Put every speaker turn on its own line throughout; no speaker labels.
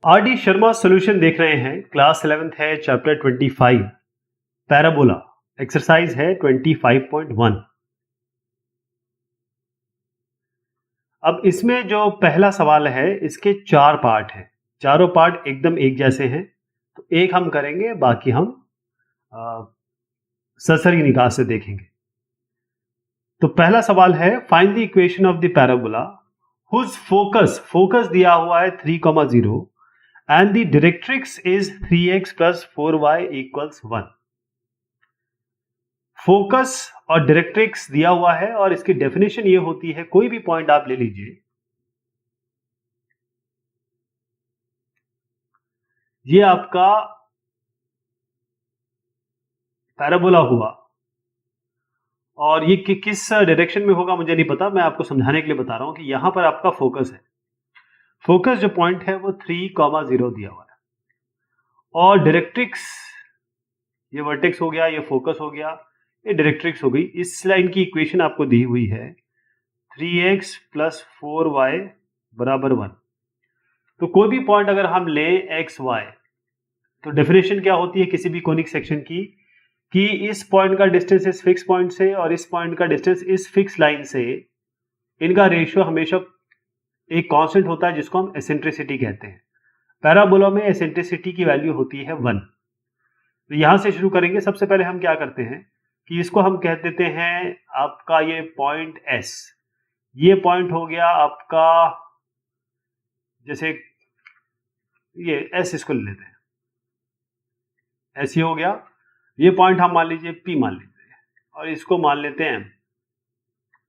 R D Sharma solution देख रहे हैं। क्लास 11th है, चैप्टर 25 पैराबोला। एक्सरसाइज है 25.1। अब इसमें जो पहला सवाल है इसके 4 पार्ट हैं। चारों पार्ट एकदम एक जैसे हैं, तो एक हम करेंगे, बाकी हम सरसरी निगाह से देखेंगे। तो पहला सवाल है, find the equation of the parabola whose focus दिया हुआ है 3,0 and the directrix is 3x plus 4y equals 1। Focus और डायरेक्ट्रिक्स दिया हुआ है और इसकी डेफिनेशन ये होती है, कोई भी पॉइंट आप ले लीजिए, ये आपका पैराबोला हुआ और ये किस डायरेक्शन में होगा मुझे नहीं पता, मैं आपको समझाने के लिए बता रहा हूं कि यहां पर आपका फोकस है। फोकस जो पॉइंट है वो 3,0 दिया हुआ है और डायरेक्ट्रिक्स, ये वर्टेक्स हो गया, ये फोकस हो गया, ये डायरेक्ट्रिक्स हो गई। इस लाइन की इक्वेशन आपको दी हुई है 3x plus 4y बराबर 1। तो कोई भी पॉइंट अगर हम लें x y, तो डेफिनेशन क्या होती है किसी भी कोनिक सेक्शन की, कि इस पॉइंट का डिस्टेंस इस फिक्स पॉइंट से और इस पॉइंट का डिस्टेंस इस फिक्स लाइन से, इनका रेशियो हमेशा एक कांस्टेंट होता है जिसको हम एसेंट्रिसिटी कहते हैं। पैराबोला में एसेंट्रिसिटी की वैल्यू होती है 1। तो यहां से शुरू करेंगे। सबसे पहले हम क्या करते हैं कि इसको हम कह देते हैं आपका ये पॉइंट S। ये पॉइंट हो गया आपका, जैसे ये S, इसको ले लेते हैं, ऐसे हो गया। ये पॉइंट हम मान लीजिए P मान लीजिए और इसको मान लेते हैं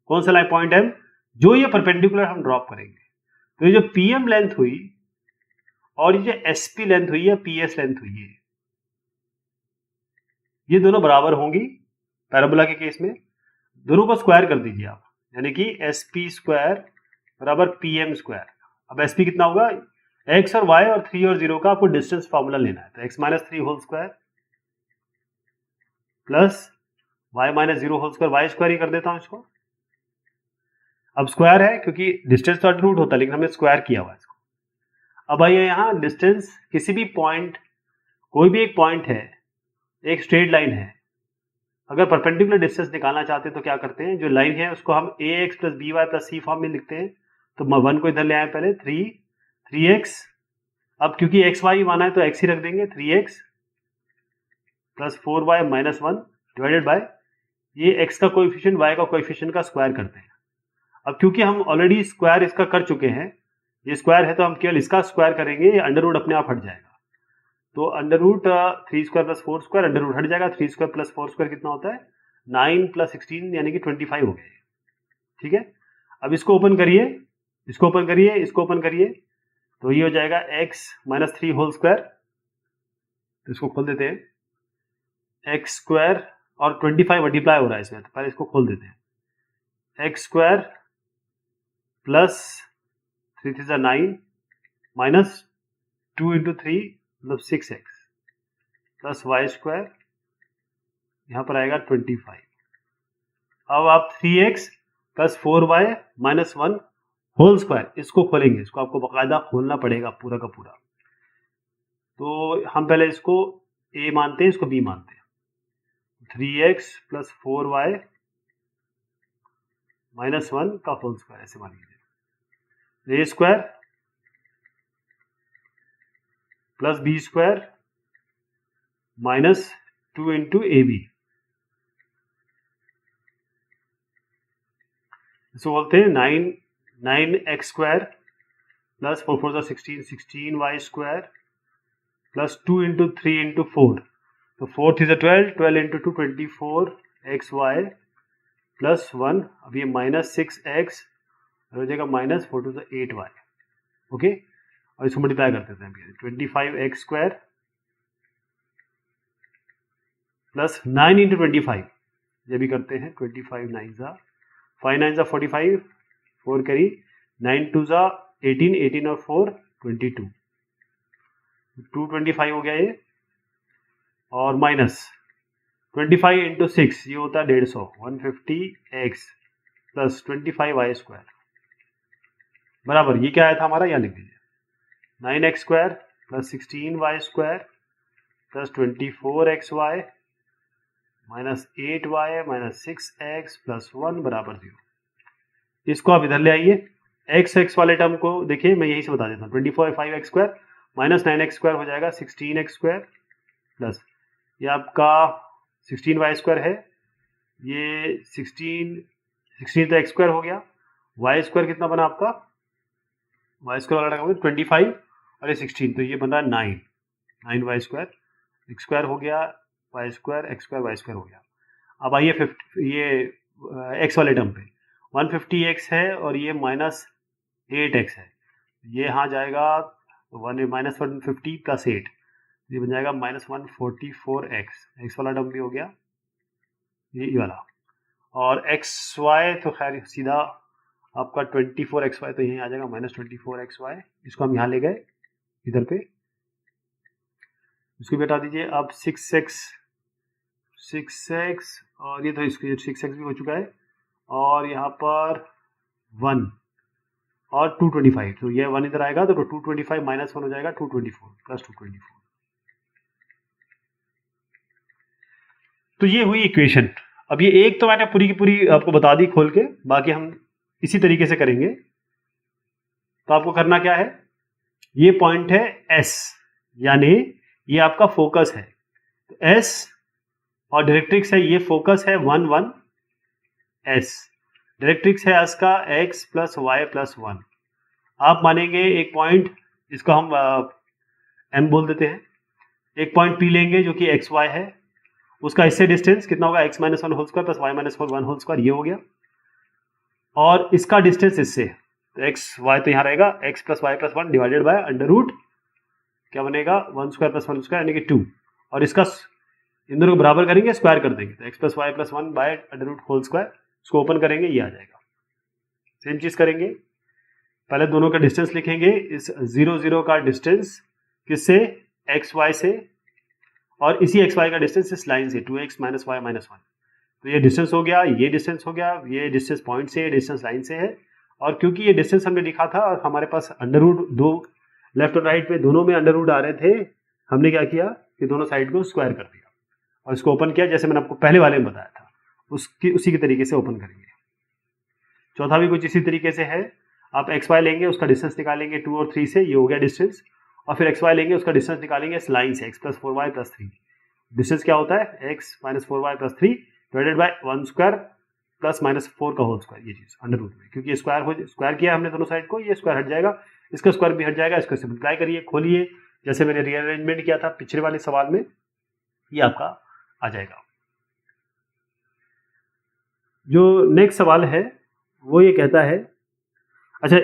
कौन सा लाइन पॉइंट M, जो ये परपेंडिकुलर हम ड्रॉप करेंगे। तो ये जो PM लेंथ हुई और ये जो SP लेंथ हुई या PS लेंथ हुई है, ये दोनों बराबर होंगी। पैराबोला के केस में दोनों को स्क्वायर कर दीजिए आप, यानी कि SP स्क्वायर बराबर PM स्क्वायर। अब SP कितना होगा, x और y और 3 और 0 का आपको डिस्टेंस फॉर्मूला लेना है, तो x minus 3 whole square plus y minus 0 whole square, y square ही कर देता हूं इसको। अब स्क्वायर है क्योंकि डिस्टेंस तो अंडर रूट होता है, लेकिन हमने स्क्वायर किया हुआ है इसको। अब आइए यहां डिस्टेंस, किसी भी पॉइंट, कोई भी एक पॉइंट है, एक स्ट्रेट लाइन है, अगर परपेंडिकुलर डिस्टेंस निकालना चाहते हैं तो क्या करते हैं, जो लाइन है उसको हम ax plus by plus c form में लिखते हैं। तो 1 को इधर ले आए पहले, 3x। अब क्योंकि एक्स वाई माना है तो x ही रख देंगे, 3x plus 4y minus 1 divided bye ये x का कोएफिशिएंट y का कोएफिशिएंट का स्क्वायर करते हैं। अब क्योंकि हम ऑलरेडी स्क्वायर इसका कर चुके हैं, ये स्क्वायर है तो हम केवल इसका स्क्वायर करेंगे, ये अंडर रूट अपने आप हट जाएगा। तो under root 3 square plus 4 square, under root हट जाएगा। 3 स्क्वायर प्लस 4 स्क्वायर कितना होता है, 9 प्लस 16 यानी कि 25 हो गया। ठीक है, अब इसको ओपन करिए, इसको ओपन करिए, इसको ओपन करिए, तो ये हो जाएगा x माइनस 3 होल स्क्वायर। तो इसको खोल देते हैं, एक्स स्क्वायर और 25 मल्टीप्लाई हो रहा है इसमें, तो पहले इसको खोल देते हैं, x square plus 3 3 9 minus 2 into 3 मतलब 6x प्लस वाई स्क्वायर, यहां पर आएगा 25। अब आप 3x plus 4y minus 1 whole square, इसको खोलेंगे, इसको आपको बाकायदा खोलना पड़ेगा पूरा का पूरा। तो हम पहले इसको a मानते हैं, इसको b मानते हैं। 3x प्लस 4y माइनस 1 का होल स्क्वायर, ऐसे मान लीजिए। a square plus b square minus 2 into A B, इसको बोलते हैं 9x square plus 4 4 16 16y square plus 2 into 3 into 4, तो 4 3 12 12 इंटू 2 24 एक्स वाई प्लस 1। अब ये माइनस 6x हो जाएगा माइनस 4 2 8y। ओके, और इसको मल्टीप्लाई कर देते हैं, 25x स्क्वायर प्लस 9 इंटू 25, ये भी करते हैं, 25 9 जा 5 9 जा 45, 4 करी, 9 2 जा 18 18 और 4 22, 225 हो गया ये, और माइनस 25 इंटू 6 ये होता है 150, 150x प्लस 25y स्क्वायर बराबर, ये क्या आया था हमारा, यहाँ लिख दीजिए 9x square plus 16y² plus 24xy minus 8y minus 6x plus 1 बराबर 0। इसको आप इधर ले आइए, x वाले टर्म को देखिए, मैं यहीं से बता देता हूँ। 25x square minus 9x square हो जाएगा 16x स्क्वायर प्लस ये आपका 16y² है, ये 16 तो x स्क्वायर हो गया, y स्क्वायर कितना बना आपका, y स्क्वायर वाला टर्म 25 और ये 16, तो ये बन रहा है 9y स्क्वायर, x स्क्वायर हो गया, y square, x square, y square हो गया। अब आइए ये x वाले टर्म पे 150x है और ये माइनस 8x है, ये यहाँ जाएगा माइनस 150 प्लस 8, ये बन जाएगा माइनस 144x, x वाला टर्म भी हो गया ये वाला, और xy तो खैर सीधा आपका 24xy, तो यहीं आ जाएगा माइनस 24xy। इसको हम यहाँ ले गए इधर पे, इसको भी हटा दीजिए। अब 6x और ये तो इसको 6x भी हो चुका है, और यहाँ पर 1 और 225, तो ये 1 इधर आएगा तो 225 माइनस 1 हो जाएगा 224 प्लस 224। तो ये हुई इक्वेशन। अब ये एक तो मैंने पूरी की पूरी आपको बता दी खोल के, बाकी हम इसी तरीके से करेंगे। तो आपको करना क्या है, ये पॉइंट है S, यानी ये आपका फोकस है, तो S और डायरेक्ट्रिक्स है, ये फोकस है 1 1 S, डायरेक्ट्रिक्स है S का x प्लस वाई प्लस 1। आप मानेंगे एक पॉइंट, इसको हम M बोल देते हैं, एक पॉइंट P लेंगे जो कि एक्स वाई है, उसका इससे डिस्टेंस कितना होगा, x minus 1 whole square plus y minus 1 whole square, ये हो गया, और इसका डिस्टेंस इससे, तो x y तो यहाँ रहेगा x plus y plus 1 divided by under root क्या बनेगा 1 स्क्वायर प्लस 1 स्क्वायर यानी कि 2, और इसका इन दोनों को बराबर करेंगे, स्क्वायर कर देंगे, तो x plus y plus 1 by under root whole square, इसको ओपन करेंगे ये आ जाएगा। सेम चीज करेंगे, पहले दोनों का डिस्टेंस लिखेंगे, इस 0 0 का डिस्टेंस किससे, एक्स वाई से, और इसी एक्स वाई का डिस्टेंस इस लाइन से 2x माइनस वाई माइनस 1, तो ये डिस्टेंस हो गया, ये डिस्टेंस हो गया, ये डिस्टेंस पॉइंट से, डिस्टेंस लाइन से है, और क्योंकि ये डिस्टेंस हमने लिखा था और हमारे पास अंडर रूट दो लेफ्ट और राइट में दोनों में अंडर रूट आ रहे थे, हमने क्या किया कि दोनों साइड को स्क्वायर कर दिया और इसको ओपन किया, जैसे मैंने आपको पहले वाले में बताया था उसी के तरीके से ओपन करेंगे। चौथा भी कुछ इसी तरीके से है, आप एक्स वाई लेंगे, उसका डिस्टेंस निकालेंगे 2 और 3 से, ये हो गया डिस्टेंस, और फिर एक्स वाई लेंगे, उसका डिस्टेंस निकालेंगे इस लाइन से, x plus 4y plus 3, distance क्या होता है x minus 4y plus 3 divided by 1 square plus minus 4 का होल स्क्वायर, ये चीज अंडर रूट में, क्योंकि स्क्वायर किया हमने दोनों साइड को, ये स्क्वायर हट जाएगा, इसका स्क्वायर भी हट जाएगा, इसको सिंप्लीफाई करिए, खोलिए, जैसे मैंने रीअरेंजमेंट किया था पिछले वाले सवाल में, ये आपका आ जाएगा। जो नेक्स्ट सवाल है वो ये कहता है, अच्छा,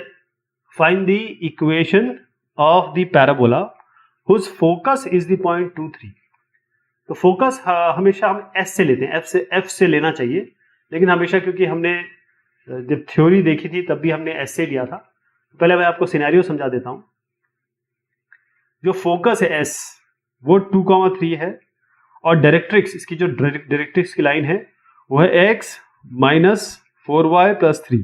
find the equation of the parabola whose focus is the point 2 3। तो फोकस हमेशा हम S से लेते हैं, F से लेना चाहिए, लेकिन हमेशा क्योंकि हमने जब थ्योरी देखी थी तब भी हमने S से लिया था, तो पहले मैं आपको सिनेरियो समझा देता हूं। जो फोकस है S वो 2,3 है, और डायरेक्ट्रिक्स, इसकी जो डायरेक्ट्रिक्स की लाइन है वो है x माइनस 4y प्लस 3।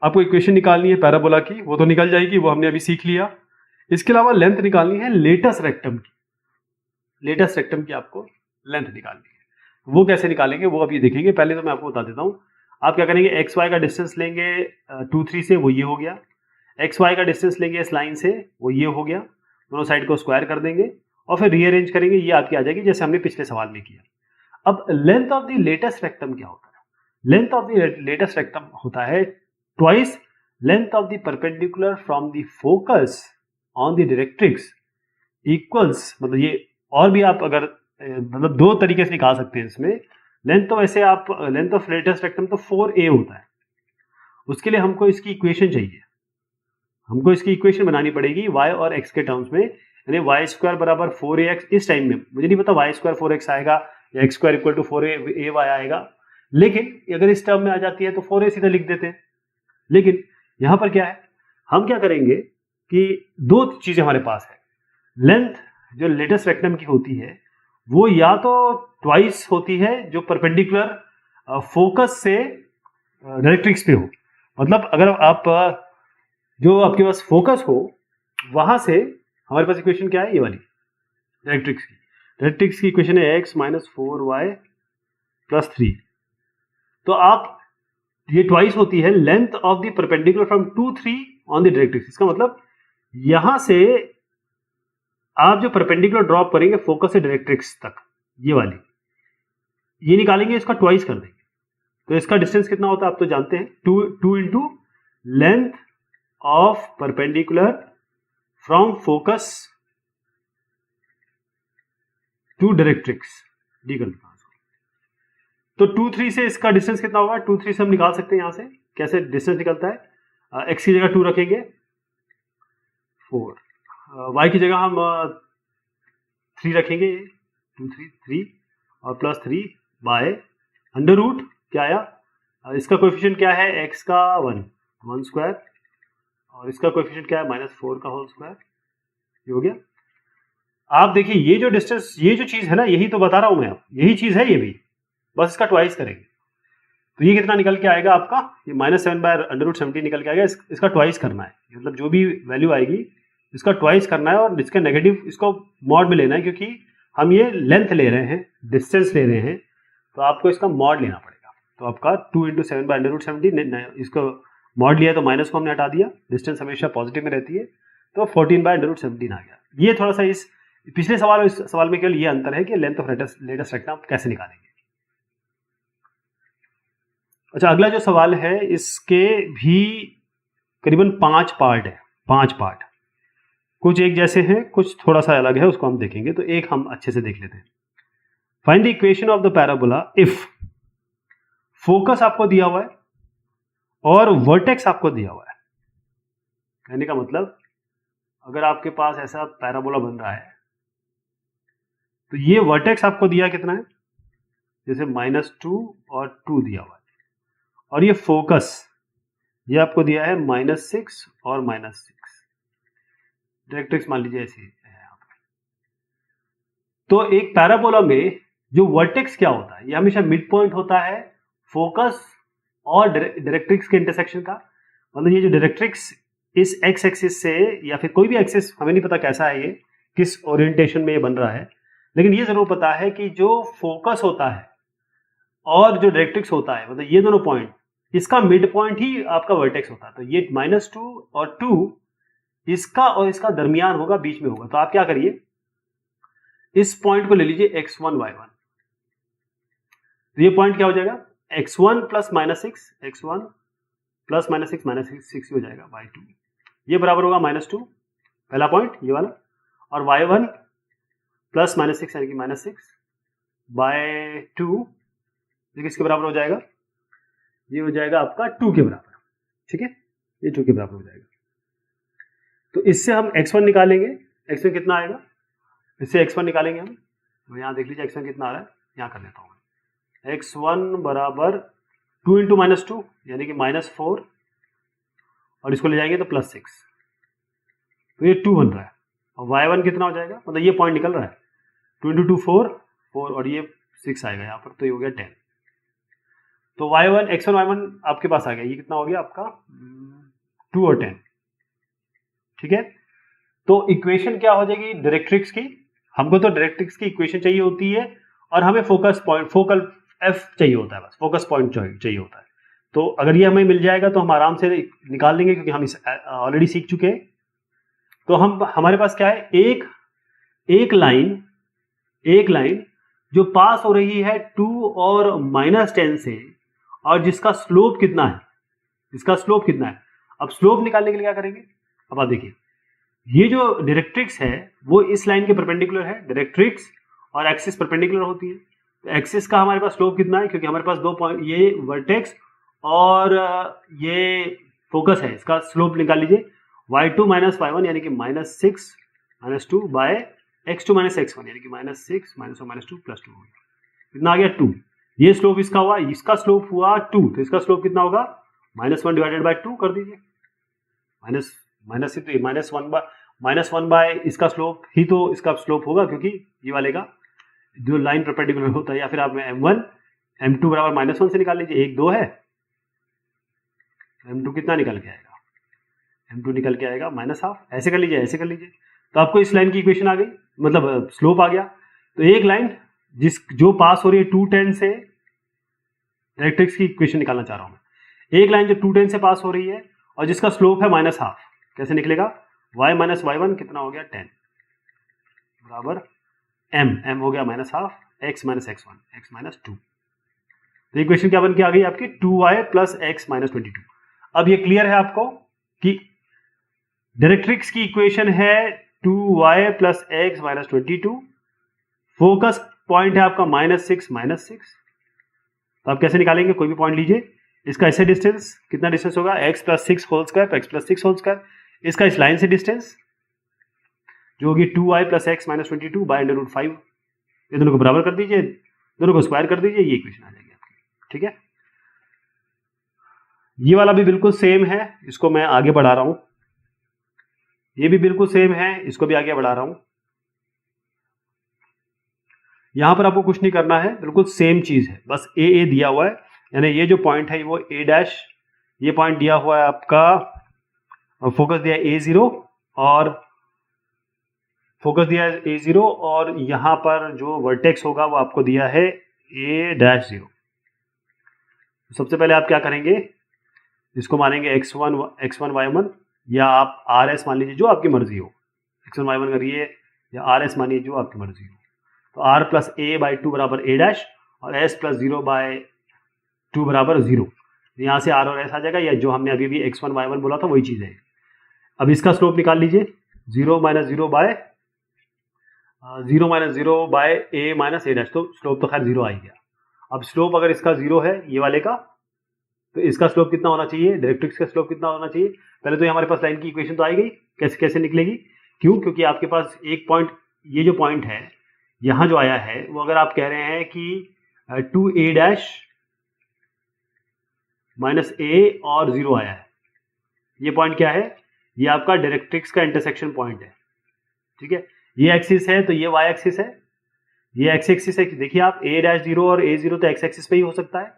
आपको इक्वेशन निकालनी है पैराबोला की, वो तो निकल जाएगी, वो हमने अभी सीख लिया। इसके अलावा लेंथ निकालनी है लेटस रेक्टम की, लेटस रेक्टम की आपको लेंथ निकालनी है। वो कैसे निकालेंगे वो अभी देखेंगे, पहले तो मैं आपको बता देता हूँ। आप क्या करेंगे, एक्स वाई का डिस्टेंस लेंगे 2 3 से, वो ये हो गया, एक्स वाई का डिस्टेंस लेंगे इस लाइन से, वो ये हो गया, दोनों साइड को स्क्वायर कर देंगे और फिर रीअरेंज करेंगे, ये आपकी आ जाएगी जैसे हमने पिछले सवाल में किया। अब length of the latus rectum क्या होता है, length of the latus rectum होता है twice length of the perpendicular from the focus on the directrix equals, मतलब ये और भी आप अगर मतलब दो तरीके से निकाल सकते हैं इसमें लेंथ। तो वैसे आप लेंथ ऑफ लेटेस्ट रेक्टम तो 4a होता है, उसके लिए हमको इसकी इक्वेशन चाहिए, हमको इसकी इक्वेशन बनानी पड़ेगी y और x के टर्म्स में, यानी वाई स्क्वायर बराबर 4ax। इस टाइम में मुझे नहीं पता वाई स्क्वायर 4x आएगा या x square equal to 4ay आएगा, लेकिन अगर इस टर्म में आ जाती है तो 4a सीधा लिख देते हैं। लेकिन यहां पर क्या है, हम क्या करेंगे कि दो चीजें हमारे पास है, लेंथ जो लेटेस्ट रेक्टम की होती है वो या तो ट्वाइस होती है जो परपेंडिकुलर फोकस से डायरेक्ट्रिक्स पे हो, मतलब अगर आप जो आपके पास फोकस हो वहां से हमारे पास इक्वेशन क्या है, ये वाली डायरेक्ट्रिक्स की। डायरेक्ट्रिक्स की इक्वेशन है x माइनस 4y प्लस 3। तो आप ये ट्वाइस होती है length of the perpendicular from 2 3 on the directrix. इसका मतलब यहां से आप जो परपेंडिकुलर ड्रॉप करेंगे फोकस से डायरेक्ट्रिक्स तक, ये वाली, ये निकालेंगे, इसका ट्वाइस कर देंगे। तो इसका डिस्टेंस कितना होता है आप तो जानते हैं, 2 into length of perpendicular from focus to directrix, D कर देता हूं। तो 2 3 से इसका डिस्टेंस कितना होगा, 2 3 से हम निकाल सकते हैं यहां से। कैसे डिस्टेंस निकलता है, x की जगह 2 रखेंगे 4, y की जगह हम 3 रखेंगे, 2 3 3 और प्लस 3 बाय अंडर रूट क्या आया, इसका कोएफिशिएंट क्या है, x का 1 स्क्वायर और इसका कोएफिशिएंट क्या है -4 का होल स्क्वायर। ये हो गया। आप देखिए ये जो डिस्टेंस, ये जो चीज है ना, यही तो बता रहा हूं मैं, आप यही चीज है ये भी, बस इसका ट्वाइस करेंगे। तो ये कितना निकल के आएगा आपका, ये -7/√70 निकल के आएगा। इसका ट्वाइस करना है, मतलब जो भी वैल्यू आएगी इसका ट्वाइस करना है और इसका नेगेटिव इसको मॉड में लेना है, क्योंकि हम ये लेंथ ले रहे हैं, डिस्टेंस ले रहे हैं, तो आपको इसका मॉड लेना पड़ेगा। तो आपका 2 × 7/√70, इसको मॉड लिया तो माइनस को हमने हटा दिया, डिस्टेंस हमेशा पॉजिटिव में रहती है, तो 14/√17 आ गया। ये थोड़ा सा इस पिछले सवाल और इस सवाल में केवल ये अंतर है कि लेंथ ऑफ लेटेस्ट रेक्टम आप कैसे निकालेंगे। अच्छा, अगला जो सवाल है इसके भी करीबन 5 पार्ट है, 5 पार्ट, कुछ एक जैसे हैं, कुछ थोड़ा सा अलग है, उसको हम देखेंगे। तो एक हम अच्छे से देख लेते हैं। Find the equation of the parabola if focus आपको दिया हुआ है और वर्टेक्स आपको दिया हुआ है। कहने का मतलब अगर आपके पास ऐसा पैराबोला बन रहा है तो ये वर्टेक्स आपको दिया कितना है, जैसे -2 और 2 दिया हुआ है, और ये फोकस ये आपको दिया है -6 और -6, डायरेक्ट्रिक्स मान लीजिए ऐसी है यहाँ पर। तो एक पैराबोला में जो वर्टेक्स क्या होता है, ये हमेशा मिड पॉइंट होता है फोकस और डायरेक्ट्रिक्स के इंटरसेक्शन का। मतलब ये जो डायरेक्ट्रिक्स इस एक्स एक्सिस से या फिर कोई भी एक्सिस, हमें नहीं पता कैसा है, ये किस ओरिएंटेशन में ये बन रहा है, लेकिन ये जरूर पता है कि जो फोकस होता है और जो डायरेक्ट्रिक्स होता है, मतलब ये दोनों पॉइंट, इसका मिड पॉइंट ही आपका वर्टेक्स होता है। तो ये -2 और 2 इसका और इसका दरमियान होगा, बीच में होगा। तो आप क्या करिए, इस पॉइंट को ले लीजिए x1 y1। तो ये पॉइंट क्या हो जाएगा, x1 प्लस -6, x1 प्लस -6 -6 हो जाएगा y2। ये बराबर होगा -2, पहला पॉइंट ये वाला, और y1 प्लस -6 यानी कि -6 बाय 2, ये किसके बराबर हो जाएगा, ये हो जाएगा आपका 2 के बराबर। ठीक है, ये 2 के बराबर हो जाएगा। तो इससे हम x1 निकालेंगे, x1 कितना आएगा, इससे x1 निकालेंगे हम। तो यहाँ देख लीजिए x1 कितना आ रहा है, यहाँ कर लेता हूँ मैं, x1 बराबर 2 × -2 यानी कि -4, और इसको ले जाएंगे तो +6, तो ये 2 बन रहा है। और y1 कितना हो जाएगा, मतलब ये पॉइंट निकल रहा है, 2 × 2 4 और ये 6 आएगा यहाँ पर, तो ये हो गया 10। तो y1 x1 y1 आपके पास आ गया, ये कितना हो गया आपका 2 और 10। ठीक है, तो इक्वेशन क्या हो जाएगी डायरेक्ट्रिक्स की, हमको तो डायरेक्ट्रिक्स की इक्वेशन चाहिए होती है, और हमें फोकस पॉइंट, फोकल एफ चाहिए होता है, बस फोकस पॉइंट चाहिए होता है। तो अगर ये हमें मिल जाएगा तो हम आराम से निकाल लेंगे, क्योंकि हम इस ऑलरेडी सीख चुके हैं। तो हमारे पास क्या है, एक लाइन जो पास हो रही है 2 और -10 से, और जिसका स्लोप कितना है, इसका स्लोप कितना है। अब स्लोप निकालने के लिए क्या करेंगे, अब आप देखिए, ये जो डायरेक्ट्रिक्स है वो इस लाइन के परपेंडिकुलर है, डायरेक्ट्रिक्स और एक्सिस परपेंडिकुलर होती है। तो एक्सिस का हमारे पास स्लोप कितना है, क्योंकि हमारे पास 2 पॉइंट, ये वर्टेक्स और ये फोकस है, इसका स्लोप निकाल लीजिए, y2 - y1 यानी कि -6 - 2 बाय x2 - x1 यानी कि -6 -1 -2 +2 हो गया, कितना आ गया 2। ये स्लोप इसका हुआ, इसका स्लोप हुआ 2, तो इसका स्लोप कितना होगा, -1 डिवाइडेड बाय 2 कर दीजिए, -1 बाय इसका स्लोप ही तो इसका स्लोप होगा, क्योंकि ये वाले का जो लाइन परपेंडिकुलर होता है। या फिर आप m1 m2 बराबर -1 से निकाल लीजिए, 1 2 है, m2 कितना निकल के आएगा, m2 निकल के आएगा -12। ऐसे कर लीजिए, ऐसे कर लीजिए, तो आपको इस लाइन की इक्वेशन आ गई, मतलब स्लोप आ गया। तो एक लाइन जो पास हो रही है 210 से, डायरेक्ट्रिक्स की इक्वेशन निकालना चाह रहा हूं मैं। एक लाइन जो 210 से पास हो रही है और जिसका स्लोप है -12, कैसे निकलेगा? y माइनस y1 कितना हो गया? 10 बराबर m हो गया -12, x minus x1, x minus 2। तो इक्वेशन क्या बन के आ गई आपकी? 2y plus x minus 22। अब ये क्लियर है आपको कि डायरेक्ट्रिक्स की इक्वेशन है 2y plus x minus 22, focus point है आपका -6। तो आप कैसे निकालेंगे? कोई भी पॉइंट लीजिए, इसका ऐसे डिस्टेंस, कितना डिस्टेंस होगा? x प्लस 6 होल स्क्वायर, तो x प्लस 6 होल स्क्वायर। इसका इस लाइन से डिस्टेंस जो होगी 2y plus x minus 22 by under root 5। ये दोनों को बराबर कर दीजिए, दोनों को स्क्वायर कर दीजिए, ये इक्वेशन आ जाएगी आपकी। ठीक है, ये वाला भी बिल्कुल सेम है, इसको मैं आगे बढ़ा रहा हूं। ये भी बिल्कुल सेम है, इसको भी आगे बढ़ा रहा हूं। यहां पर आपको कुछ नहीं करना है, बिल्कुल सेम चीज है, बस ए दिया हुआ है, यानी ये जो पॉइंट है वो ए डैश, ये पॉइंट दिया हुआ है आपका, फोकस दिया है A0 और फोकस दिया है A0 और यहां पर जो वर्टेक्स होगा वो आपको दिया है A-0। सबसे पहले आप क्या करेंगे? इसको मानेंगे x1 y1, या आप RS मान लीजिए, जो आपकी मर्जी हो, x1 y1 करिए या RS मानिए, जो आपकी मर्जी हो। तो r प्लस a बाई 2 बराबर a डैश और s प्लस 0 बाय 2 बराबर 0। यहाँ से r और s आ जाएगा, या जो हमने अभी भी x1 y1 बोला था वही चीज़ है। अब इसका स्लोप निकाल लीजिए, 0 minus 0 by a minus a dash, तो स्लोप तो खैर 0 आ ही गया। अब स्लोप अगर इसका 0 है ये वाले का, तो इसका स्लोप कितना होना चाहिए? डायरेक्ट्रिक्स का स्लोप कितना होना चाहिए? पहले तो हमारे पास लाइन की इक्वेशन तो आई गई, कैसे निकलेगी? क्यों? क्योंकि आपके पास एक पॉइंट, ये जो पॉइंट है यहां जो आया है, वो अगर आप कह रहे हैं कि 2a डैश माइनस a और 0 आया है, ये पॉइंट क्या है? ये आपका डायरेक्ट्रिक्स का इंटरसेक्शन पॉइंट है। ठीक है, ये एक्सिस है तो ये y एक्सिस है, ये x एक्सिस है। देखिए आप a-0 और a0 तो x एक्सिस पे ही हो सकता है,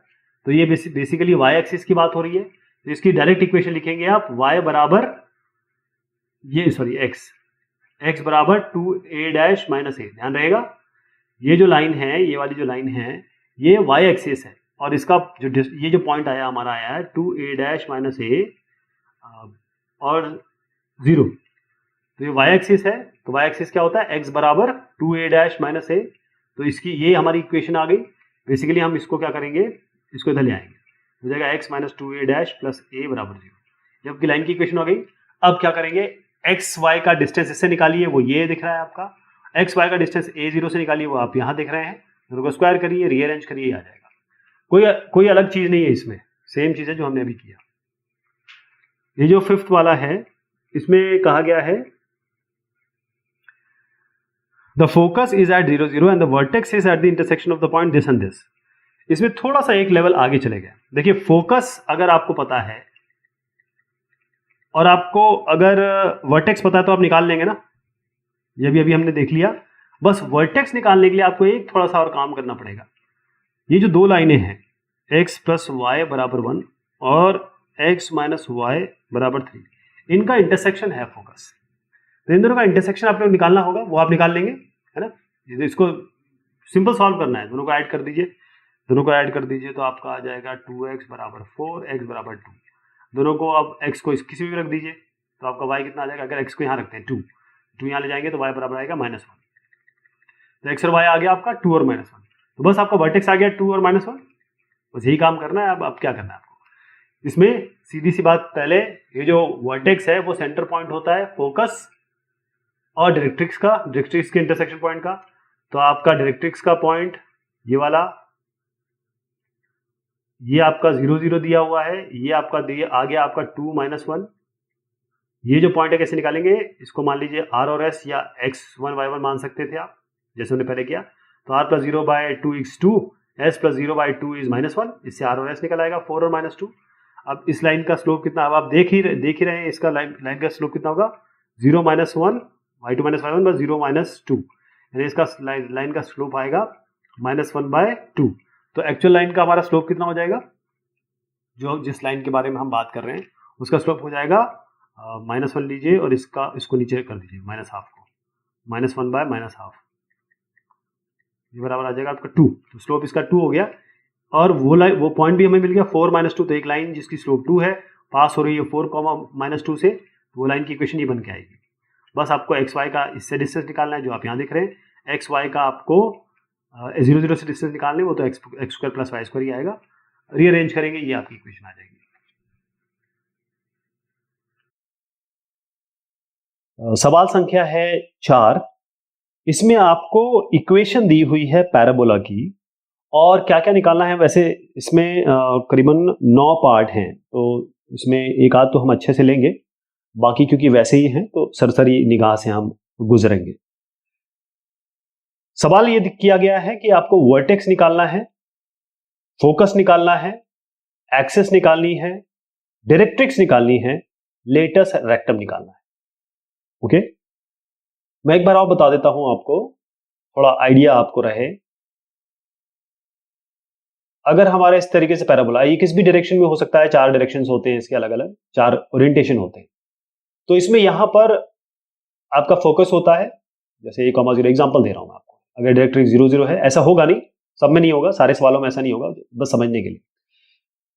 तो ये बेसिकली y एक्सिस की बात हो रही है। तो इसकी डायरेक्ट इक्वेशन लिखेंगे आप, y बराबर x बराबर 2a डैश माइनस a। ध्यान रहेगा, ये जो लाइन है, ये वाली जो लाइन है, ये y एक्सिस है, और इसका ये जो पॉइंट आया हमारा आया है 2a डैश माइनस a और 0, तो ये y एक्सिस है। तो y एक्सिस क्या होता है? x बराबर 2a डैश माइनस a। तो इसकी ये हमारी इक्वेशन आ गई। बेसिकली हम इसको क्या करेंगे? इसको इधर ले आएंगे, हो जाएगा x minus 2a dash plus a बराबर 0। जबकि लाइन की इक्वेशन हो गई। अब क्या करेंगे? एक्स वाई का डिस्टेंस इससे निकालिए, वो ये दिख रहा है आपका। एक्स वाई का डिस्टेंस A0 से निकालिए, वो आप यहाँ दिख रहे हैं। दोनों को स्क्वायर करिए, रीअरेंज करिए, आ जाएगा। कोई अलग चीज नहीं है इसमें, सेम चीज है जो हमने अभी किया। ये जो फिफ्थ वाला है, इसमें कहा गया है the focus is at 0 0 and the vertex is at the intersection of the point this and this. इसमें थोड़ा सा एक लेवल आगे चले गए। देखिए, फोकस अगर आपको पता है और आपको अगर वर्टेक्स पता है तो आप निकाल लेंगे ना, ये भी अभी हमने देख लिया। बस वर्टेक्स निकालने के लिए आपको एक थोड़ा सा और काम करना पड़ेगा। ये जो दो लाइनें हैं, x प्लस वाई बराबर 1 और x माइनस वाई बराबर 3, इनका इंटरसेक्शन है फोकस। तो इन दोनों का इंटरसेक्शन आपको निकालना होगा, वो आप निकाल लेंगे, है ना। इसको सिंपल सॉल्व करना है, दोनों को ऐड कर दीजिए, तो आपका आ जाएगा 2x बराबर 4, x बराबर 2। दोनों को अब x को किसी भी रख दीजिए, तो आपका y कितना आ जाएगा? अगर x को यहाँ रखते हैं 2 यहाँ ले जाएंगे तो y बराबर आएगा -1। तो x और y आ गया आपका 2 और -1। तो बस आपका वर्टेक्स आ गया 2 और -1, बस यही काम करना है। अब क्या करना है आपको इसमें? सीधी सी बात, पहले ये जो वर्टेक्स है वो सेंटर पॉइंट होता है फोकस और डायरेक्ट्रिक्स के इंटरसेक्शन पॉइंट का। तो आपका डायरेक्ट्रिक्स का पॉइंट ये वाला, ये आपका 0 0 दिया हुआ है, ये आपका आ गया आपका 2 -1। ये जो पॉइंट है कैसे निकालेंगे? इसको मान लीजिए r और s या x1 y1 मान सकते थे आप, जैसे हमने पहले किया। तो r plus 0 by 2 is 2, s plus 0 by 2 is -1। इससे r और s निकल आएगा 4 और -2। अब इस लाइन का स्लोप कितना? अब आप देख ही रहे हैं, इसका लाइन का स्लोप कितना होगा? 0 - 1 y2 - y1 बस 0 - 2, यानी इसका लाइन का स्लोप आएगा -1/2। तो एक्चुअल लाइन का हमारा स्लोप कितना हो जाएगा? जो जिस लाइन के बारे में हम बात कर रहे हैं उसका स्लोप हो जाएगा -1 लीजिए और इसको नीचे कर दीजिए -1/2 को, -1/-1/2 ये बराबर आ जाएगा आपका 2। तो स्लोप इसका 2 हो गया और वो पॉइंट भी हमें मिल गया 4 - 2। तो एक लाइन जिसकी स्लोप 2 है पास हो रही है 4, -2 से, तो वो लाइन की इक्वेशन ये बन के आएगी। बस आपको एक्स वाई का इससे डिस्टेंस निकालना है जो आप यहाँ देख रहे हैं। एक्स वाई का आपको 0 0 से डिस्टेंस निकालने, वो तो x square plus y square ही आएगा। रीअरेंज करेंगे ये आपकी इक्वेशन आ जाएगी। सवाल संख्या है 4। इसमें आपको इक्वेशन दी हुई है पैराबोला की और क्या क्या निकालना है। वैसे इसमें करीबन 9 पार्ट हैं, तो इसमें एक आध तो हम अच्छे से लेंगे, बाकी क्योंकि वैसे ही हैं तो सरसरी निगाह से हम गुजरेंगे। सवाल ये किया गया है कि आपको वर्टेक्स निकालना है, फोकस निकालना है, एक्सिस निकालनी है, डायरेक्ट्रिक्स निकालनी है, लेटस रेक्टम निकालना है। ओके, मैं एक बार और बता देता हूं आपको, थोड़ा आइडिया आपको रहे। अगर हमारे इस तरीके से पैराबोला, ये किस भी डायरेक्शन में हो सकता है, 4 डायरेक्शंस होते हैं इसके, अलग अलग 4 ओरिएंटेशन होते हैं। तो इसमें यहां पर आपका फोकस होता है, जैसे 1,0 एग्जांपल दे रहा हूं मैं आपको। अगर डायरेक्ट्रिक्स 0 0 है, ऐसा होगा नहीं, सब में नहीं होगा, सारे सवालों में ऐसा नहीं होगा, बस समझने के लिए।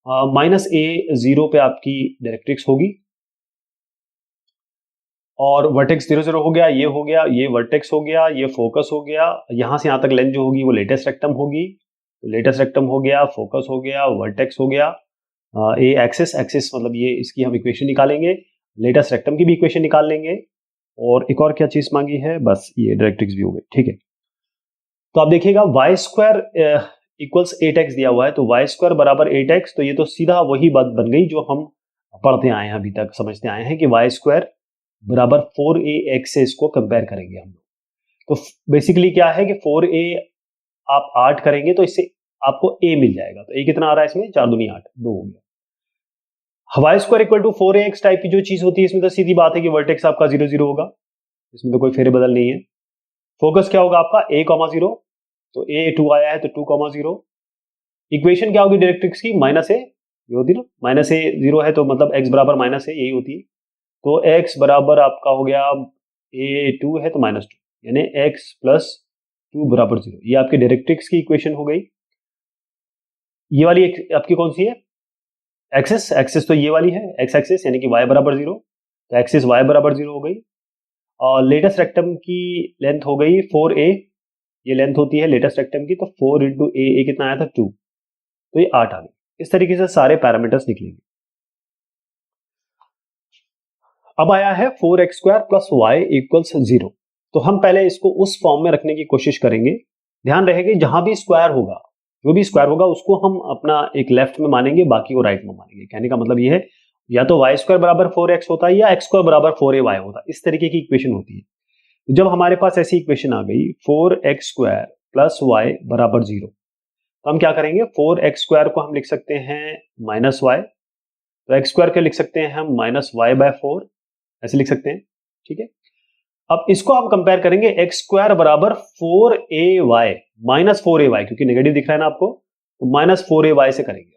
-a0 पे आपकी डायरेक्ट्रिक्स होगी और वर्टेक्स 0 0 हो गया, ये हो गया, ये वर्टेक्स हो गया, ये फोकस हो गया। यहां से यहां तक लेंथ जो होगी वो लेटेस्ट रेक्टम होगी। लेटेस्ट रेक्टम हो गया, फोकस हो गया, वर्टेक्स हो गया, ए एक्सिस, एक्सिस मतलब ये, इसकी हम इक्वेशन निकालेंगे, लेटेस्ट रेक्टम की भी इक्वेशन निकाल लेंगे। और एक और क्या चीज मांगी है, बस ये डायरेक्ट्रिक्स भी हो गई। ठीक है, तो आप देखिएगा y² इक्वल्स 8x दिया हुआ है, तो y² बराबर 8x, तो ये तो सीधा वही बात बन गई जो हम पढ़ते आए हैं, अभी तक समझते आए हैं कि y² बराबर 4ax से इसको कंपेयर करेंगे हम लोग। तो बेसिकली क्या है कि 4a आप 8 करेंगे तो इससे आपको a मिल जाएगा। तो a कितना आ रहा है इसमें, 4 दूनी 8, 2 हो गया। y² equal to 4ax type की जो चीज होती है, इसमें तो सीधी बात है कि वर्टेक्स आपका 0 0 होगा, इसमें तो कोई फेरबदल नहीं है। फोकस क्या होगा आपका a, 0, तो a 2 आया है तो 2, 0। इक्वेशन क्या होगी डायरेक्ट्रिक्स की, -a, ये होती ना, -a 0 है तो मतलब x बराबर -a, यही होती है। तो x बराबर आपका हो गया, a2 है तो -2, यानी x प्लस 2 बराबर 0। ये आपके डायरेक्ट्रिक्स की इक्वेशन हो गई। ये वाली आपकी कौन सी है, एक्सिस, एक्सिस तो ये वाली है, x एक्सिस, यानी कि y बराबर 0, तो एक्सिस y बराबर 0 हो गई। और लेटेस्ट रेक्टम की लेंथ हो गई 4a, ये लेंथ होती है लेटेस्ट रेक्टम की, तो 4 इंटू a कितना आया था 2, तो ये 8 आ गई। इस तरीके से सारे पैरामीटर्स निकलेंगे। अब आया है 4x² प्लस वाई इक्वल्स 0, तो हम पहले इसको उस फॉर्म में रखने की कोशिश करेंगे। ध्यान रहेगा जहां भी स्क्वायर होगा, जो भी स्क्वायर होगा उसको हम अपना एक लेफ्ट में मानेंगे, बाकी को राइट में मानेंगे। कहने का मतलब ये है, या तो y² बराबर 4x होता है या x² बराबर 4ay होता है, इस तरीके की इक्वेशन होती है। जब हमारे पास ऐसी इक्वेशन आ गई 4x² प्लस वाई बराबर 0, तो हम क्या करेंगे, 4x² को हम लिख सकते हैं -y, तो x² के लिख सकते हैं हम -y/4, ऐसे लिख सकते हैं। ठीक है, अब इसको हम कंपेयर करेंगे x² बराबर 4ay, -4ay, क्योंकि नेगेटिव दिख रहा है ना आपको, तो -4ay से करेंगे।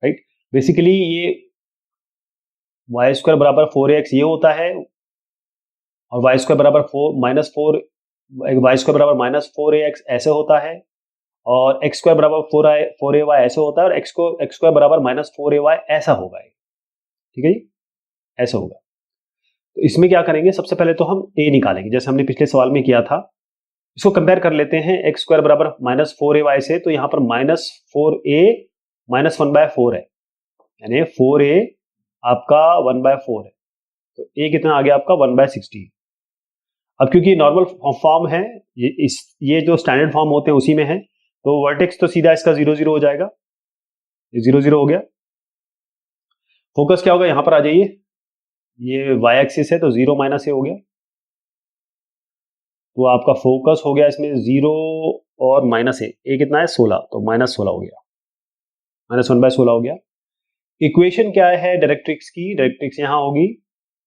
राइट, बेसिकली ये y² बराबर 4ax ये होता है, और y² बराबर y² बराबर -4ax ऐसे होता है, और x² बराबर 4ay ऐसे होता है, और x² बराबर -4ay ऐसा होगा। ठीक है जी, ऐसा होगा। तो इसमें क्या करेंगे, सबसे पहले तो हम a निकालेंगे, जैसे हमने पिछले सवाल में किया था। इसको कंपेयर कर लेते हैं x² बराबर -4ay से, तो यहां पर -4a -1/4 है, यानी 4a आपका 1/4 है, तो a कितना आ गया आपका 1/16। अब क्योंकि नॉर्मल फॉर्म है, ये जो स्टैंडर्ड फॉर्म होते हैं उसी में है, तो वर्टेक्स तो सीधा इसका 0 0 हो जाएगा, ये 0 0 हो गया। फोकस क्या होगा, यहां पर आ जाइए, ये y एक्सिस है तो 0 - a हो गया, तो आपका फोकस हो गया इसमें 0 और -a कितना है 16, तो -16 हो गया, -1/16 हो गया। इक्वेशन क्या है डायरेक्ट्रिक्स की, डायरेक्ट्रिक्स यहां होगी,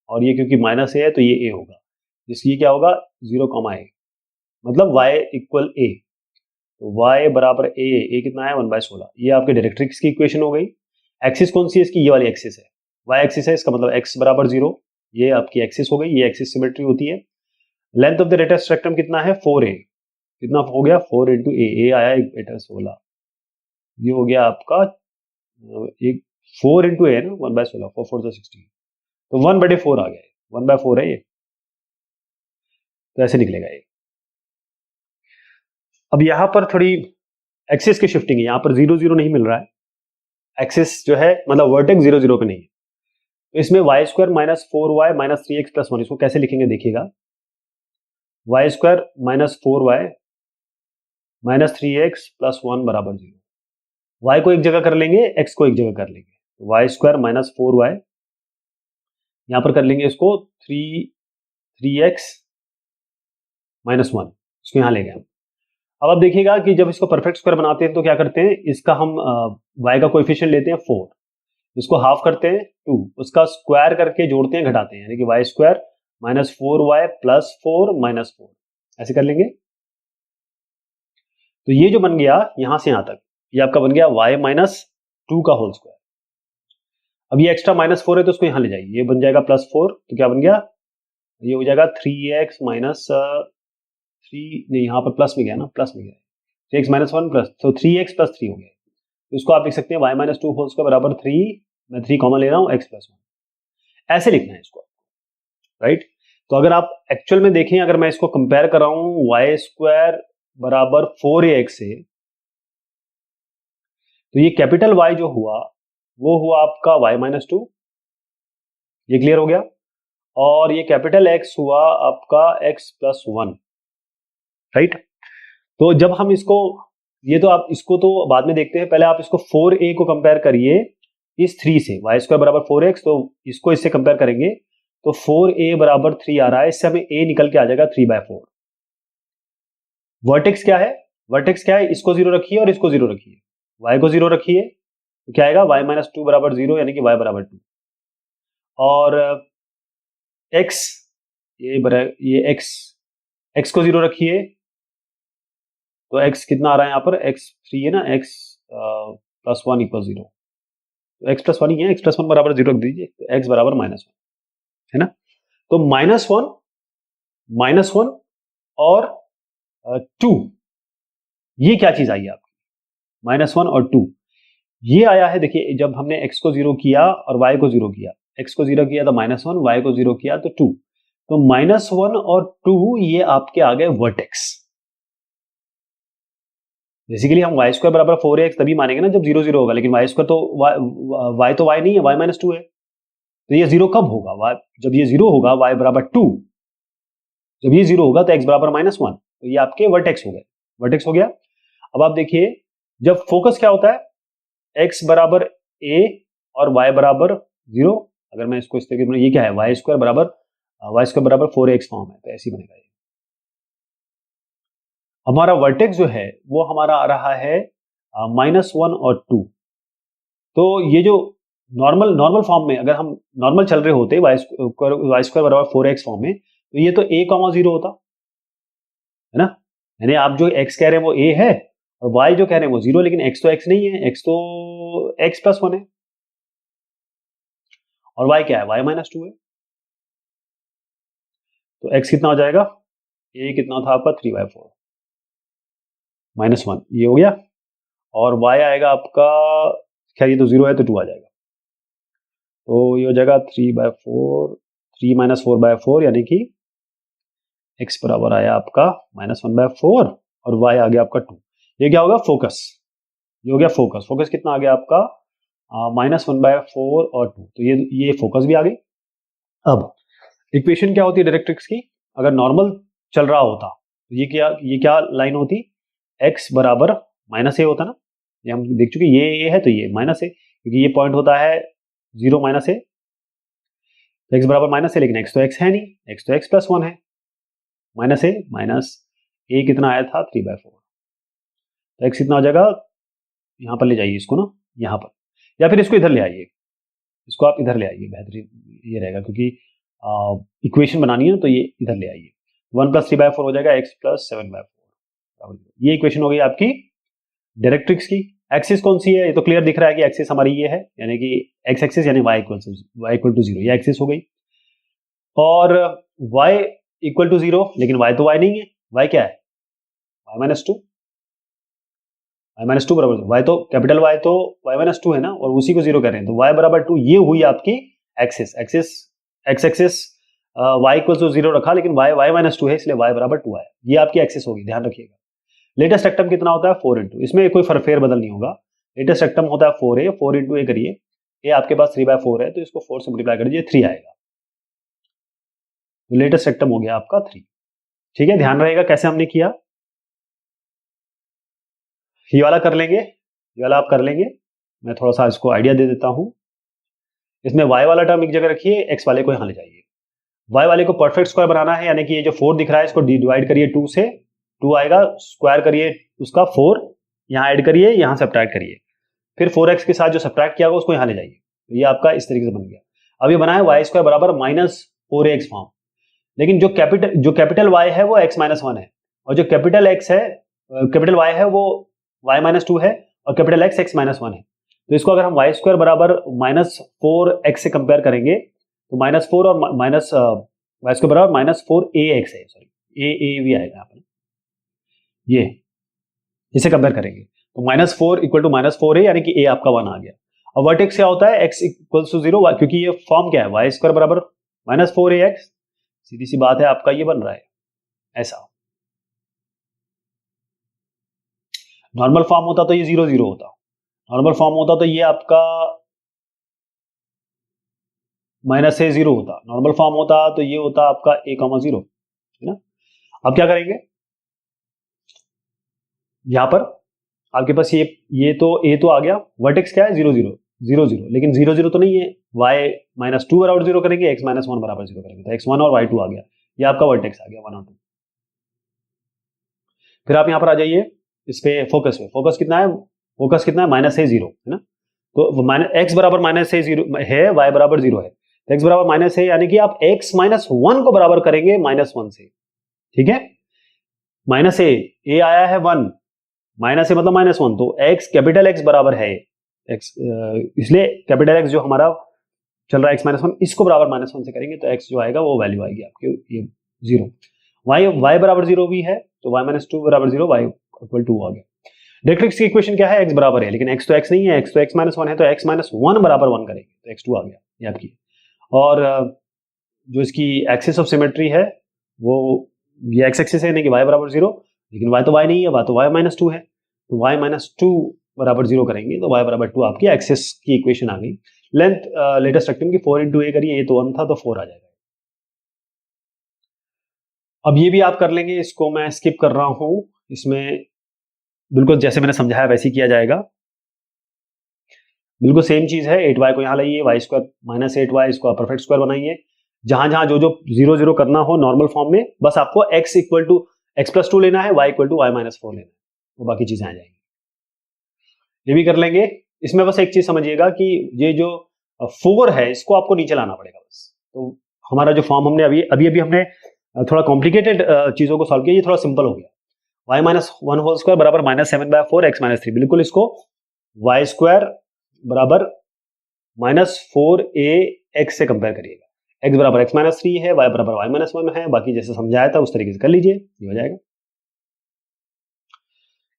और ये क्योंकि -a है तो ये a होगा, जिसकी क्या होगा 0, a, मतलब y इक्वल a, तो y बराबर a कितना है 1/16। ये आपके डायरेक्ट्रिक्स की इक्वेशन हो गई। एक्सिस कौन सी है इसकी, ये वाली एक्सिस है, वाई एक्सिस है, इसका मतलब एक्स बराबर 0, ये आपकी एक्सिस हो गई, ये एक्सिस सिमेट्री होती है। Length of the radius rectum कितना है 4a, कितना हो गया 4 इंटू ए आया 1 मीटर 16, ये हो गया आपका एक 4 इंटू ए ना 1/16, 4 4 16, तो 1/4 आ गया, 1/4 है ये, तो ऐसे निकलेगा ये। अब यहां पर थोड़ी एक्सिस की शिफ्टिंग है, यहां पर 0 0 नहीं मिल रहा है, एक्सिस जो है मतलब वर्टेक्स 0 0 पे नहीं है, तो इसमें y square minus 4y minus 3x plus 1, इसको कैसे लिखेंगे देखिएगा, y square minus 4y minus 3x plus 1 बराबर 0, y को एक जगह कर लेंगे, x को एक जगह कर लेंगे, तो वाई स्क्वायर माइनस 4y, यहां पर कर लेंगे इसको 3x माइनस 1, इसको यहां ले गए हम। अब आप देखिएगा कि जब इसको परफेक्ट स्क्वायर बनाते हैं तो क्या करते हैं, इसका हम y का कोएफिशिएंट लेते हैं 4, इसको हाफ करते हैं 2, उसका स्क्वायर करके जोड़ते हैं घटाते हैं, यानी कि y square minus 4y plus 4 minus 4, ऐसे कर लेंगे। तो ये जो बन गया यहां से यहां तक, ये आपका बन गया y माइनस 2 का होल स्क्वायर। अब ये एक्स्ट्रा माइनस 4 है तो उसको यहां ले जाइए, ये बन जाएगा प्लस 4, तो क्या बन गया, ये हो जाएगा 3x माइनस 3, नहीं यहाँ पर प्लस में गया ना, प्लस में गया 3x माइनस 1 प्लस, तो 3x प्लस 3 हो गया, तो इसको आप लिख सकते हैं y माइनस 2 होल स्क्वायर बराबर 3, मैं 3 कॉमन ले रहा हूँ, x प्लस 1, ऐसे लिखना है इसको, राइट। तो अगर आप एक्चुअल में देखें, अगर मैं इसको कंपेयर कर रहा हूं वाई स्क्वायर बराबर 4ax से, तो ये कैपिटल Y जो हुआ वो हुआ आपका y माइनस 2, ये क्लियर हो गया, और ये कैपिटल X हुआ आपका x प्लस 1, राइट। तो जब हम इसको, ये तो आप इसको तो बाद में देखते हैं, पहले आप इसको 4a को कंपेयर करिए इस 3 से, वाई स्क्वायर बराबर 4x, तो इसको इससे कंपेयर करेंगे तो 4a बराबर 3 आ रहा है, इससे हमें a निकल के आ जाएगा 3/4। वर्टेक्स क्या है, वर्टेक्स क्या है, इसको 0 रखिए और इसको 0 रखिए, y को 0 रखिए, तो क्या आएगा y माइनस 2 बराबर 0, यानी कि y बराबर 2, और x, ये x को 0 रखिए, तो x कितना आ रहा है यहाँ पर, x 3 है ना, x प्लस 1 इक्वल 0, तो x प्लस 1 ही है, x प्लस 1 बराबर 0 रख दीजिए, तो x बराबर -1 है ना। तो -1 और 2, ये क्या चीज आई है आपकी, -1 और 2, ये आया है, देखिए जब हमने x को 0 किया और y को 0 किया, x को 0 किया तो -1, y को 0 किया तो 2, तो -1 और 2 ये आपके आ गए वर्टेक्स। बेसिकली हम y स्क्वायर बराबर 4ax तभी मानेंगे ना जब 0 0 होगा, लेकिन y स्क्वायर तो y तो y नहीं है, y माइनस 2 है, तो ये 0 कब होगा, जब ये 0 होगा, y बराबर 2, जब ये 0 होगा तो x बराबर -1, तो ये आपके वर्टेक्स हो गए, वर्टेक्स हो गया। अब आप देखिए जब फोकस क्या होता है, x बराबर a और y बराबर 0, अगर मैं इसको इस तरीके से, ये क्या है, y स्क्वायर बराबर 4ax फॉर्म है, तो ऐसे ही बनेगा ये। हमारा वर्टेक्स जो है वो हमारा आ रहा है -1 और 2, तो ये जो नॉर्मल फॉर्म में, अगर हम नॉर्मल चल रहे होते y स्क्वायर बराबर 4x फॉर्म में, तो ये तो a, 0 होता है ना, यानी आप जो x कह रहे हैं वो a है और y जो कह रहे हैं वो 0, लेकिन x तो x नहीं है, x तो x प्लस 1 है, और y क्या है, y माइनस 2 है, तो x कितना हो जाएगा, a कितना था आपका 3/4 -1, ये हो गया, और y आएगा आपका, खैर ये तो 0 है तो 2 आ जाएगा, तो ये हो जाएगा 3/4, 3 माइनस 4/4, यानी कि x बराबर आया आपका -1/4 और y आ गया आपका 2, ये क्या होगा, फोकस, ये हो गया फोकस, फोकस कितना आ गया आपका -1/4 और 2, तो ये फोकस भी आ गई। अब इक्वेशन क्या होती है डायरेक्ट्रिक्स की, अगर नॉर्मल चल रहा होता तो ये क्या लाइन होती, x बराबर -a होता ना, ये हम देख चुके, ये है तो ये माइनस है, क्योंकि ये पॉइंट होता है 0 -a, तो x बराबर -a, लेकिन x तो x है नहीं, x तो x प्लस 1 है, -a कितना आया था 3/4, तो x कितना हो जाएगा, यहां पर ले जाइए इसको ना, यहां पर, या फिर इसको इधर ले आइए, इसको आप इधर ले आइए, बेहतरीन ये रहेगा, क्योंकि इक्वेशन बनानी है तो ये इधर ले आइए, 1 + 3/4 हो जाएगा x + 7/4, ये इक्वेशन हो गई आपकी डायरेक्ट्रिक्स की। एक्सिस कौन सी है, ये तो क्लियर दिख रहा है कि एक्सिस हमारी ये है, यानी कि एक्स एक्सिस यानी y इक्वल टू 0, ये एक्सिस हो गई। और y इक्वल टू 0, लेकिन y तो y नहीं है, y क्या है, y माइनस टू, बराबर y तो कैपिटल Y तो y माइनस टू है ना, और उसी को 0 कर रहे हैं, तो y बराबर 2, ये हुई आपकी axis. X axis y equal to 0 रखा, लेकिन y माइनस टू है, इसलिए y बराबर 2 आया, ये आपकी एक्सिस होगी, ध्यान रखिएगा। लेटेस्ट रेक्टम कितना होता है, 4 इंटू, इसमें कोई फेर बदल नहीं होगा, लेटेस्ट रेक्टम होता है 4a, 4 इंटू ए करिए, ये आपके पास 3/4 है, तो इसको 4 से मल्टीप्लाई करिए, 3 आएगा, तो लेटेस्ट रेक्टम हो गया आपका 3। ठीक है, ध्यान रहेगा कैसे हमने किया, ये वाला कर लेंगे, ये वाला आप कर लेंगे, मैं थोड़ा सा इसको आइडिया दे देता हूं। इसमें y वाला टर्म एक जगह रखिए, x वाले को यहां ले जाइए, y वाले को परफेक्ट स्क्वायर बनाना है, यानी कि ये जो 4 दिख रहा है इसको डिवाइड करिए 2 से, 2 आएगा, स्क्वायर करिए उसका 4, यहां ऐड करिए, यहां सब्ट्रैक्ट करिए, फिर 4x के साथ जो सब्ट्रैक्ट किया होगा उसको यहां ले जाइए, तो ये आपका इस तरीके से बन गया। अब ये बना है y स्क्वायर बराबर माइनस 4ax फॉर्म, लेकिन जो कैपिटल y है वो x माइनस 1 है, और जो कैपिटल x है, कैपिटल y है वो y माइनस 2 है, और कैपिटल x माइनस 1 है, तो इसको अगर हम y स्क्वायर बराबर माइनस 4x से कंपेयर करेंगे, तो माइनस 4 और माइनस y स्क्वायर बराबर माइनस 4ax है, सॉरी a भी आएगा यहाँ पर, ये इसे कंपेयर करेंगे, तो माइनस 4 इक्वल टू माइनस 4 है, यानी कि a आपका 1 आ गया। और वर्टेक्स क्या होता है, x इक्वल टू 0, क्योंकि ये फॉर्म क्या है, y स्क्वायर बराबर माइनस 4ax, सीधी सी बात है, आपका ये बन रहा है ऐसा। नॉर्मल फॉर्म होता तो ये 0 0 होता, नॉर्मल फॉर्म होता तो ये आपका माइनस से 0 होता, नॉर्मल फॉर्म होता तो ये होता आपका a,0, है ना। अब क्या करेंगे, यहां पर आपके पास ये तो a तो आ गया, वर्टेक्स क्या है 0 0 0 0, लेकिन 0 0 तो नहीं है, y माइनस 2 बराबर 0 करेंगे, x माइनस 1 बराबर 0 करेंगे, तो x1 और y2 आ गया, ये आपका वर्टेक्स आ गया 1 और 2। फिर आप यहां पर आ जाइए इस पे फोकस में, फोकस कितना है माइनस से 0, है ना, तो x बराबर माइनस से 0 है, y बराबर 0 है, तो x बराबर माइनस है, यानी कि आप x माइनस 1 को बराबर करेंगे माइनस 1 से, ठीक है, माइनस a आया है 1, माइनस ए मतलब माइनस 1, तो x कैपिटल X बराबर है x, इसलिए कैपिटल X जो हमारा चल रहा है x माइनस 1, इसको बराबर माइनस 1 से करेंगे, तो x जो आएगा वो वैल्यू आएगी आपकी ये 0। y बराबर 0 भी है, तो y माइनस 2 बराबर 0, y इक्वल 2 आ गया। डायरेक्ट्रिक्स की इक्वेशन क्या है, x बराबर है, लेकिन x तो x नहीं है, x तो x माइनस 1 है, तो x माइनस 1 बराबर 1 करेंगे, तो x2 आ गया ये आपकी। और जो इसकी एक्सिस ऑफ सिमेट्री है वो ये x एक्सिस है, यानी कि y बराबर 0, लेकिन y तो y नहीं है, y तो y माइनस 2 है, तो y माइनस 2 बराबर 0 करेंगे, तो y बराबर 2 आपकी एक्सिस की इक्वेशन आ गई। लेंथ लेटेस्ट रेक्टम की 4 इंटू ए करिए, ये तो 1 था तो 4 आ जाएगा। अब ये भी आप कर लेंगे, इसको मैं स्किप कर रहा हूं, इसमें बिल्कुल जैसे मैंने समझाया वैसे ही किया जाएगा, बिल्कुल सेम चीज है। 8y को यहां लाइए, y स्क्वायर माइनस 8y, इसको आप परफेक्ट स्क्वायर बनाइए, जहां जहां जो 0 0 करना हो नॉर्मल फॉर्म में, बस आपको x equal to x plus 2 लेना है, y equal to y minus 4 लेना है, तो बाकी चीजें आ जाएंगी। ये भी कर लेंगे। इसमें बस एक चीज समझिएगा कि ये जो 4 है इसको आपको नीचे लाना पड़ेगा बस, तो हमारा जो फॉर्म हमने अभी हमने थोड़ा कॉम्प्लिकेटेड चीजों को सॉल्व किया, ये थोड़ा सिंपल हो गया। y माइनस 1 होल स्क्वायर बराबर माइनस 7/4 x माइनस 3, बिल्कुल इसको y स्क्वायर बराबर माइनस 4ax से कंपेयर करिएगा, x बराबर x माइनस 3 है, y बराबर y माइनस 1 है, बाकी जैसे समझाया था उस तरीके से कर लीजिए, ये हो जाएगा।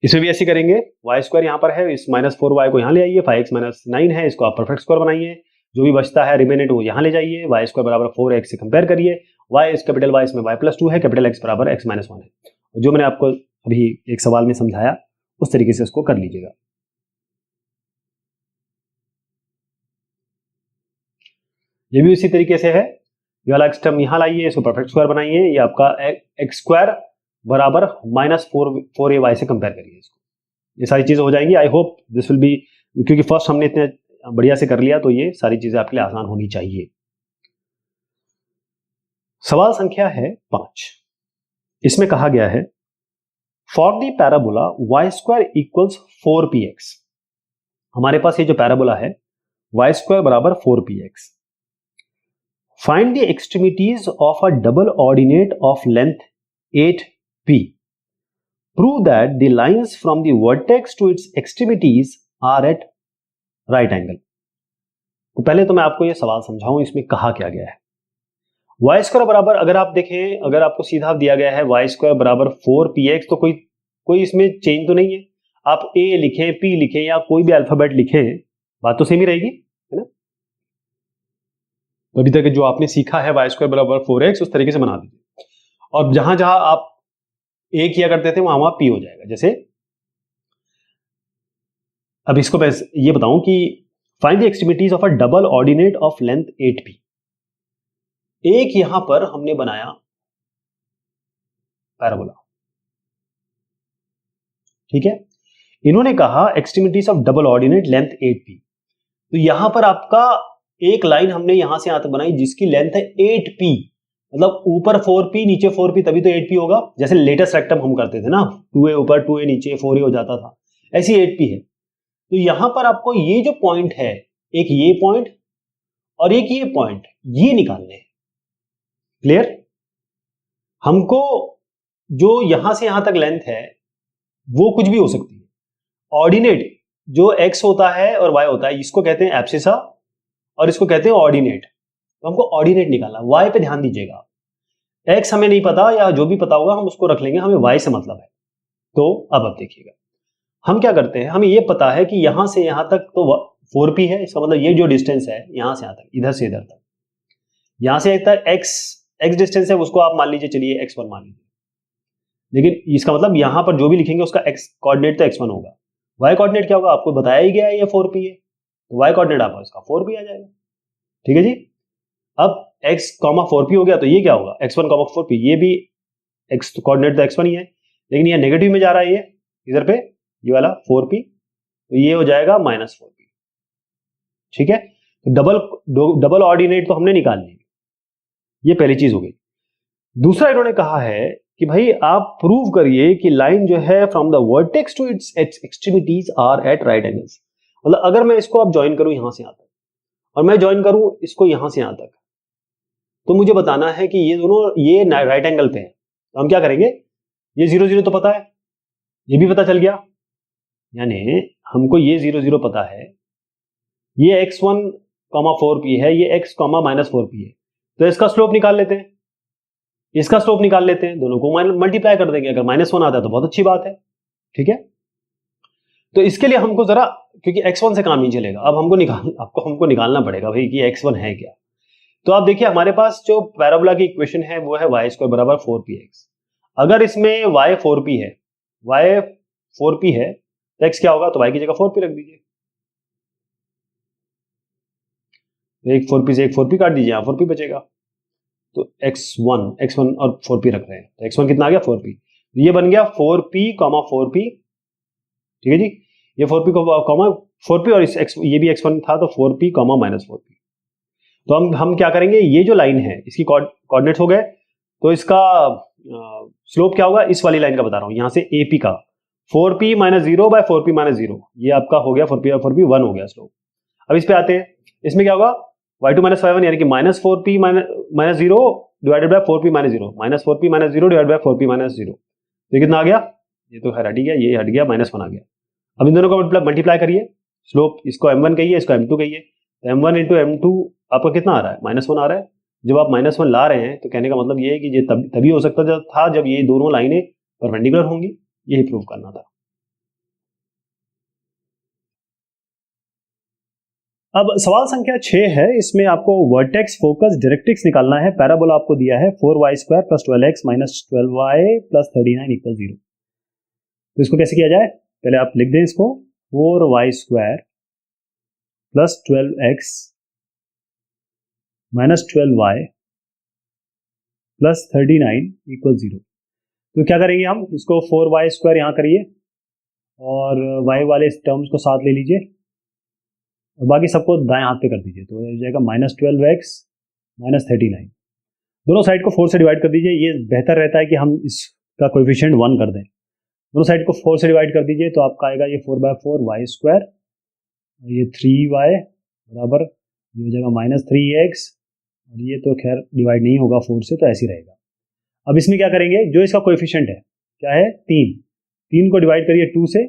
इसमें भी ऐसे करेंगे, y स्क्वायर यहाँ पर है, इस माइनस 4y को यहाँ ले आइए, 5x माइनस 9 है, इसको आप परफेक्ट स्क्वायर बनाइए, जो भी बचता है रिमेनेंट वो यहाँ ले जाइए, y स्क्वायर बराबर 4x से कंपेयर करिए, y इस कैपिटल Y इसमें y प्लस 2 है, कैपिटल X बराबर x माइनस 1 है, जो मैंने आपको अभी एक सवाल में समझाया उस तरीके से इसको कर लीजिएगा। ये भी उसी तरीके से है, ये वाला एक्स टर्म यहाँ लाइए, इसको परफेक्ट स्क्वायर बनाइए, ये आपका एक्स स्क्वायर बराबर माइनस 4ay से कंपेयर करिए इसको, ये सारी चीजें हो जाएंगी। I hope this will be, क्योंकि फर्स्ट हमने इतने बढ़िया से कर लिया तो ये सारी चीजें आपके लिए आसान होनी चाहिए। सवाल संख्या है 5, इसमें कहा गया है for the parabola y square equals 4px, हमारे पास ये जो पैराबोला है y स्क्वायर बराबर 4px, find the extremities of a double ordinate of length 8p, prove that the lines from the vertex to its extremities are at right angle. तो पहले तो मैं आपको ये सवाल समझाऊं इसमें कहा क्या गया है। वाई स्क्वायर बराबर, अगर आप देखें, अगर आपको सीधा दिया गया है वाई स्क्वायर बराबर 4px, तो कोई इसमें चेंज तो नहीं है। आप a लिखें, p लिखें या कोई भी अल्फाबेट लिखें, बात तो सेम ही रहेगी, है ना। तो अभी तक जो आपने सीखा है वाई स्क्वायर बराबर 4x, उस तरीके से बना दीजिए। और जहां जहां आप a किया करते थे वहां p हो जाएगा। जैसे अब इसको मैं ये बताऊं कि find the extremities of a double ordinate of length 8p। एक यहां पर हमने बनाया पैराबोला, ठीक है। इन्होंने कहा extremities of double ordinate length 8p। तो यहां पर आपका एक लाइन हमने यहां से यहां तक बनाई जिसकी लेंथ है 8p, मतलब ऊपर 4p नीचे 4p, तभी तो 8p होगा। जैसे लेटेस्ट रेक्टम हम करते थे ना, 2a ऊपर 2a नीचे 4a हो जाता था, ऐसी 8p है। तो यहां पर आपको ये जो पॉइंट है, एक ये पॉइंट और एक ये पॉइंट, ये निकालने हैं। क्लियर? हमको जो यहां से यहां तक लेंथ है वो कुछ भी हो सकती है। ऑर्डिनेट जो x होता है और y होता है, इसको कहते हैं एब्सिसा और इसको कहते हैं ऑर्डिनेट। तो हमको ऑर्डिनेट निकालना। y पे ध्यान दीजिएगा, x हमें नहीं पता या जो भी पता होगा हम उसको रख लेंगे, हमें y से मतलब है। तो अब देखिएगा हम क्या करते हैं। हमें यह पता है कि यहां से यहां तक तो 4p है, इसका मतलब ये जो डिस्टेंस है यहां से यहां तक, इधर से इधर तक, यहां से तक x डिस्टेंस है, उसको आप मान लीजिए, चलिए x1 मान लीजिए। लेकिन इसका मतलब यहां पर जो भी लिखेंगे उसका x कोऑर्डिनेट तो x1 होगा। y कोऑर्डिनेट क्या होगा आपको बताया ही गया है, ये 4p है, तो y कोऑर्डिनेट आपका इसका 4p आ जाएगा। ठीक है जी। अब x, 4p हो गया, तो ये क्या होगा x1, 4p, ये भी x कोऑर्डिनेट तो x1 ही है, लेकिन ये नेगेटिव में जा रहा है, ये इधर पे ये वाला 4p, तो ये हो जाएगा -4p। ठीक है, तो डबल ऑर्डिनेट तो हमने निकाल ली, ये पहली चीज हो गई। दूसरा इन्होंने कहा है कि भाई आप प्रूव करिए कि लाइन जो है from the vertex to its extremities are at right angles. मतलब अगर मैं इसको अब ज्वाइन करूं यहां से यहां तक और मैं ज्वाइन करूं इसको यहां से यहां तक, तो मुझे बताना है कि ये दोनों ये राइट एंगल पे हैं। तो हम क्या करेंगे, ये 0 0 तो पता है, ये भी पता चल गया, यानी हमको ये 0 0 पता है, ये x1, 4p है, ये x, -4p है। तो इसका स्लोप निकाल लेते हैं, इसका स्लोप निकाल लेते हैं, दोनों को मल्टीप्लाई कर देंगे। अगर -1 आता है तो बहुत अच्छी बात है। ठीक है, तो इसके लिए हमको जरा, क्योंकि x1 से काम नहीं चलेगा, अब हमको निकालना पड़ेगा भाई कि x1 है क्या। तो आप देखिए हमारे पास जो पैराबोला की इक्वेशन है वो है y स्क्वायर बराबर 4px। अगर इसमें y 4p है, y 4p है, तो x क्या होगा, तो y की जगह 4p रख दीजिए। तो एक 4p से एक 4p काट दीजिए, यहां 4p बचेगा। तो x1 और 4p रख रहे हैं, तो x1 कितना आ गया 4p, ये बन गया 4p, 4p। ठीक है जी, ये 4p कॉमा 4p और इस ये भी x1 था, तो 4p, -4p। तो हम क्या करेंगे, ये जो लाइन है इसकी कोऑर्डिनेट्स हो गए, तो इसका स्लोप क्या होगा, इस वाली लाइन का बता रहा हूं, यहां से AP का 4p - 0 बाय 4p - 0, ये आपका हो गया 4p और 4p 1 हो गया स्लोप। अब इस पे आते हैं, इसमें क्या होगा y2 - y1 यानी कि -4p - 0 divided by 4p - 0, -4p - 0 divided by 4p - 0। तो कितना आ गया, ये तो हट गया, ये हट गया, -1 आ गया। अब इन दोनों को मल्टीप्लाई करिए, स्लोप इसको m1 कहिए, इसको m2 कहिए, तो m1 इंटू m2 आपका कितना आ रहा है, -1 आ रहा है। जब आप -1 ला रहे हैं तो कहने का मतलब ये है कि ये तभी हो सकता था जब ये दोनों लाइनें परपेंडिकुलर होंगी, यही प्रूव करना था। अब सवाल संख्या 6 है, इसमें आपको वर्टेक्स, फोकस, डायरेक्ट्रिक्स निकालना है। पैराबोला आपको दिया है 4y² + 12x - 12y + 39 = 0। तो इसको कैसे किया जाए, पहले आप लिख दें इसको, 4y² + 12x - 12y + 39 = 0। तो क्या करेंगे हम, इसको 4y² यहां करिए और y वाले टर्म्स को साथ ले लीजिए और बाकी सबको दाएं हाथ पे कर दीजिए, तो हो जाएगा -12x - 39। दोनों साइड को 4 से डिवाइड कर दीजिए, ये बेहतर रहता है कि हम इसका कोएफिशिएंट 1 कर दें। दोनों साइड को 4 से डिवाइड कर दीजिए, तो आपका आएगा ये 4/4 y², ये 3y बराबर, ये हो जाएगा -3x, और ये तो खैर डिवाइड नहीं होगा 4 से, तो ऐसे ही रहेगा। अब इसमें क्या करेंगे, जो इसका कोएफिशिएंट है क्या है 3, 3 को डिवाइड करिए 2 से,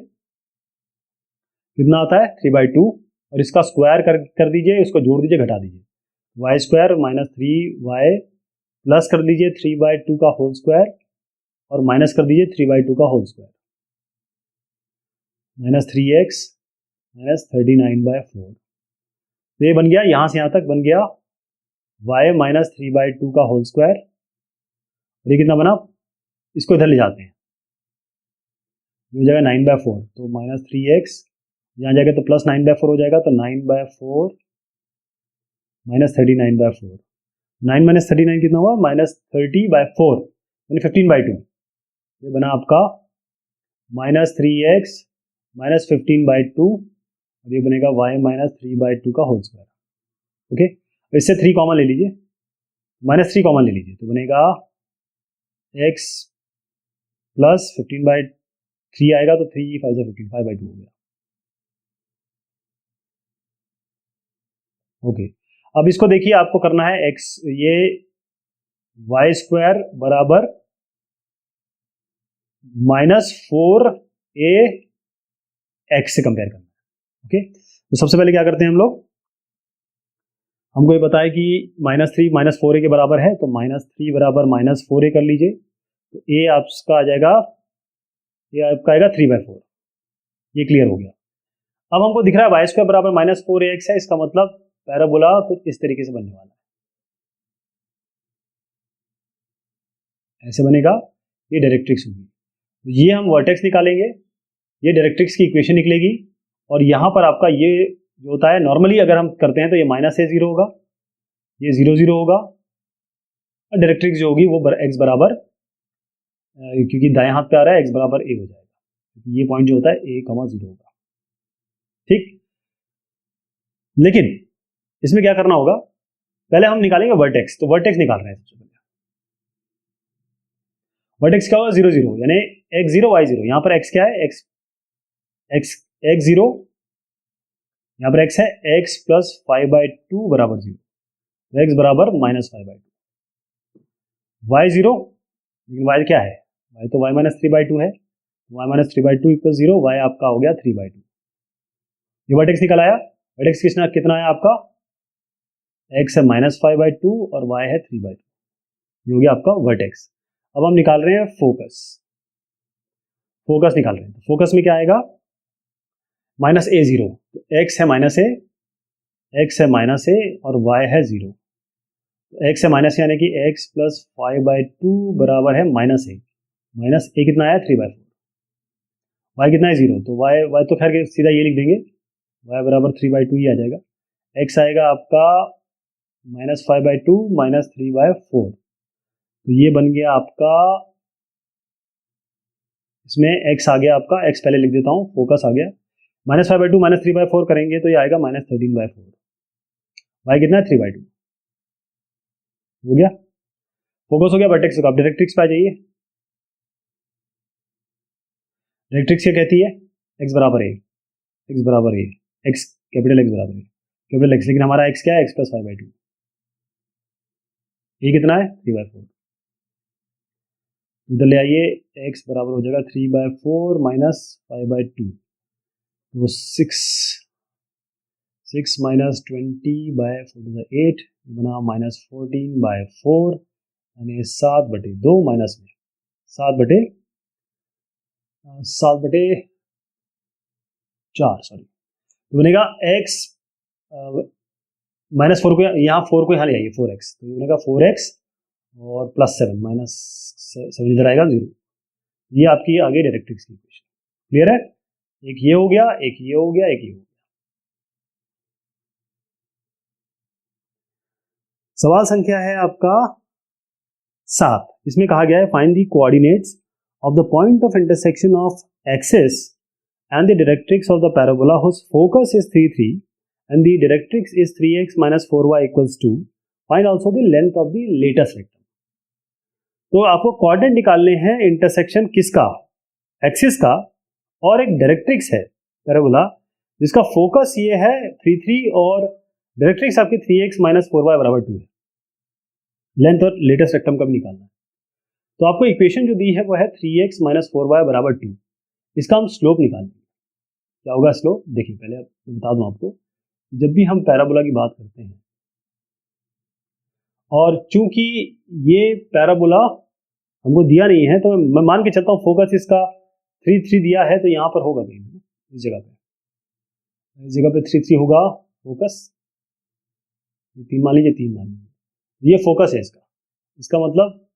कितना आता है 3/2, और इसका स्क्वायर कर दीजिए, इसको जोड़ दीजिए, घटा दीजिए, Y square minus 3y plus कर दीजिए 3/2 का होल स्क्वायर और माइनस कर दीजिए 3/2 का whole square, minus 3x minus 39/4। तो ये बन गया, यहां से यहां तक बन गया y माइनस 3/2 का होल स्क्वायर, और ये कितना बना, इसको इधर ले जाते हैं, ये हो जाएगा 9/4, तो माइनस 3x यहाँ जाएगा तो प्लस 9/4 हो जाएगा, तो 9/4 माइनस 39/4, 9 माइनस 39 कितना हुआ, माइनस 30/4 यानी 15/2। ये बना आपका माइनस 3x माइनस 15/2, और ये बनेगा y माइनस 3/2 का होल स्क्वायर। ओके, इससे 3 कॉमन ले लीजिए, माइनस 3 कॉमन ले लीजिए, तो बनेगा x प्लस 15/3 आएगा, तो 3 5 से 15 5/2 हो गया। ओके, अब इसको देखिए, आपको करना है x, ये वाई स्क्वायर बराबर माइनस 4a x से कंपेयर करना है। ओके, तो सबसे पहले क्या करते हैं हम लोग, हमको ये बताया कि -3 माइनस 4a के बराबर है, तो -3 बराबर माइनस 4a कर लीजिए, तो a आपका आ जाएगा, ये आपका आएगा 3/4, ये क्लियर हो गया। अब हमको दिख रहा है वाई स्क्वायर बराबर माइनस 4ax है, इसका मतलब पैराबोला कुछ इस तरीके से बनने वाला है, ऐसे बनेगा, ये डायरेक्ट्रिक्स होगी। तो ये हम वर्टेक्स निकालेंगे, ये डायरेक्ट्रिक्स की इक्वेशन निकलेगी, और यहाँ पर आपका ये जो होता है, नॉर्मली अगर हम करते हैं तो ये -a0 होगा, ये 0 0 होगा, और डायरेक्ट्रिक्स जो होगी वो x बराबर, क्योंकि दाएं हाथ पे आ रहा है, x बराबर a हो जाएगा, ये पॉइंट जो होता है a, 0 होगा। ठीक, लेकिन इसमें क्या करना होगा, पहले हम निकालेंगे वर्टेक्स, तो वर्टेक्स निकाल रहे हैं सबसे पहले। वर्टेक्स क्या होगा, 0 0, यानी x0 y0, यहाँ पर x क्या है, x0, यहाँ पर x है x प्लस 5/2 बराबर 0, तो x बराबर माइनस 5/2, y0, लेकिन y क्या है, y तो y माइनस 3/2 है, y माइनस 3/2 इक्वल 0, y आपका हो गया 3/2। ये वर्टेक्स निकल आया, वर्टेक्स कितना है आपका, x है माइनस 5/2 और y है 3/2, ये हो गया आपका वर्टेक्स। अब हम निकाल रहे हैं फोकस, फोकस निकाल रहे हैं, तो फोकस में क्या आएगा, -a0, तो x है -a, x है -a और y है 0, तो x है -a यानी कि x प्लस 5/2 बराबर है -a कितना आया 3/4, y कितना है 0, तो y तो खैर सीधा ये लिख देंगे, y बराबर 3/2 ही आ जाएगा, x आएगा आपका -5/2 माइनस 3/4, तो ये बन गया आपका, इसमें x आ गया आपका, x पहले लिख देता हूँ, फोकस आ गया, -5/2 माइनस 3/4 करेंगे तो ये आएगा -13/4, y कितना है 3/2, हो गया, फोकस हो गया वर्टेक्स का। अब डायरेक्ट्रिक्स पे आ जाइए, डायरेक्ट्रिक्स क्या कहती है, x बराबर a, x बराबर a, x कैपिटल x बराबर a, कैपिटल x, लेकिन हमारा x क्या है, x प्लस 5/2, ये कितना है 3/4, इधर ले आइए, x बराबर हो जाएगा 3/4 माइनस 5/2, तो 6 माइनस 20/4 8, बना -14/4, यानी 7/2 माइनस में 7/4, सॉरी, तो बनेगा x -4 को यहाँ 4 को यहाँ ले आइए, 4x, तो ये बनेगा 4x और प्लस 7 माइनस 7 इधर आएगा 0, ये आपकी आ गई डायरेक्ट्रिक्स की इक्वेशन। क्लियर है, एक ये हो गया, एक ये हो गया, एक ये हो गया। सवाल संख्या है आपका 7, इसमें कहा गया है find the coordinates of the point of intersection of axis and the directrix of the parabola whose focus is 3 3 and the directrix is 3x minus 4y equals 2. Find also the length of the latest rectum. तो आपको coordinate निकालने हैं intersection किसका, axis का, और एक directrix है parabola जिसका फोकस ये है 3 3 और डायरेक्ट्रिक्स आपकी 3x minus 4y बराबर 2 है। लेंथ और लेटेस्ट रेक्टम कब निकालना है, तो आपको इक्वेशन जो दी है वो है 3x minus 4y बराबर 2। इसका हम स्लोप निकालेंगे। क्या होगा स्लोप? देखिए पहले मैं बता दूं आपको, जब भी हम पैराबोला की बात करते हैं और चूंकि ये पैराबोला हमको दिया नहीं है, तो मैं मान के चलता हूँ फोकस इसका 3 3 दिया है, तो यहाँ पर होगा कहीं इस जगह पे 3 3 होगा फोकस। 3 मान लीजिए, 3 मान लीजिए, ये फोकस है इसका मतलब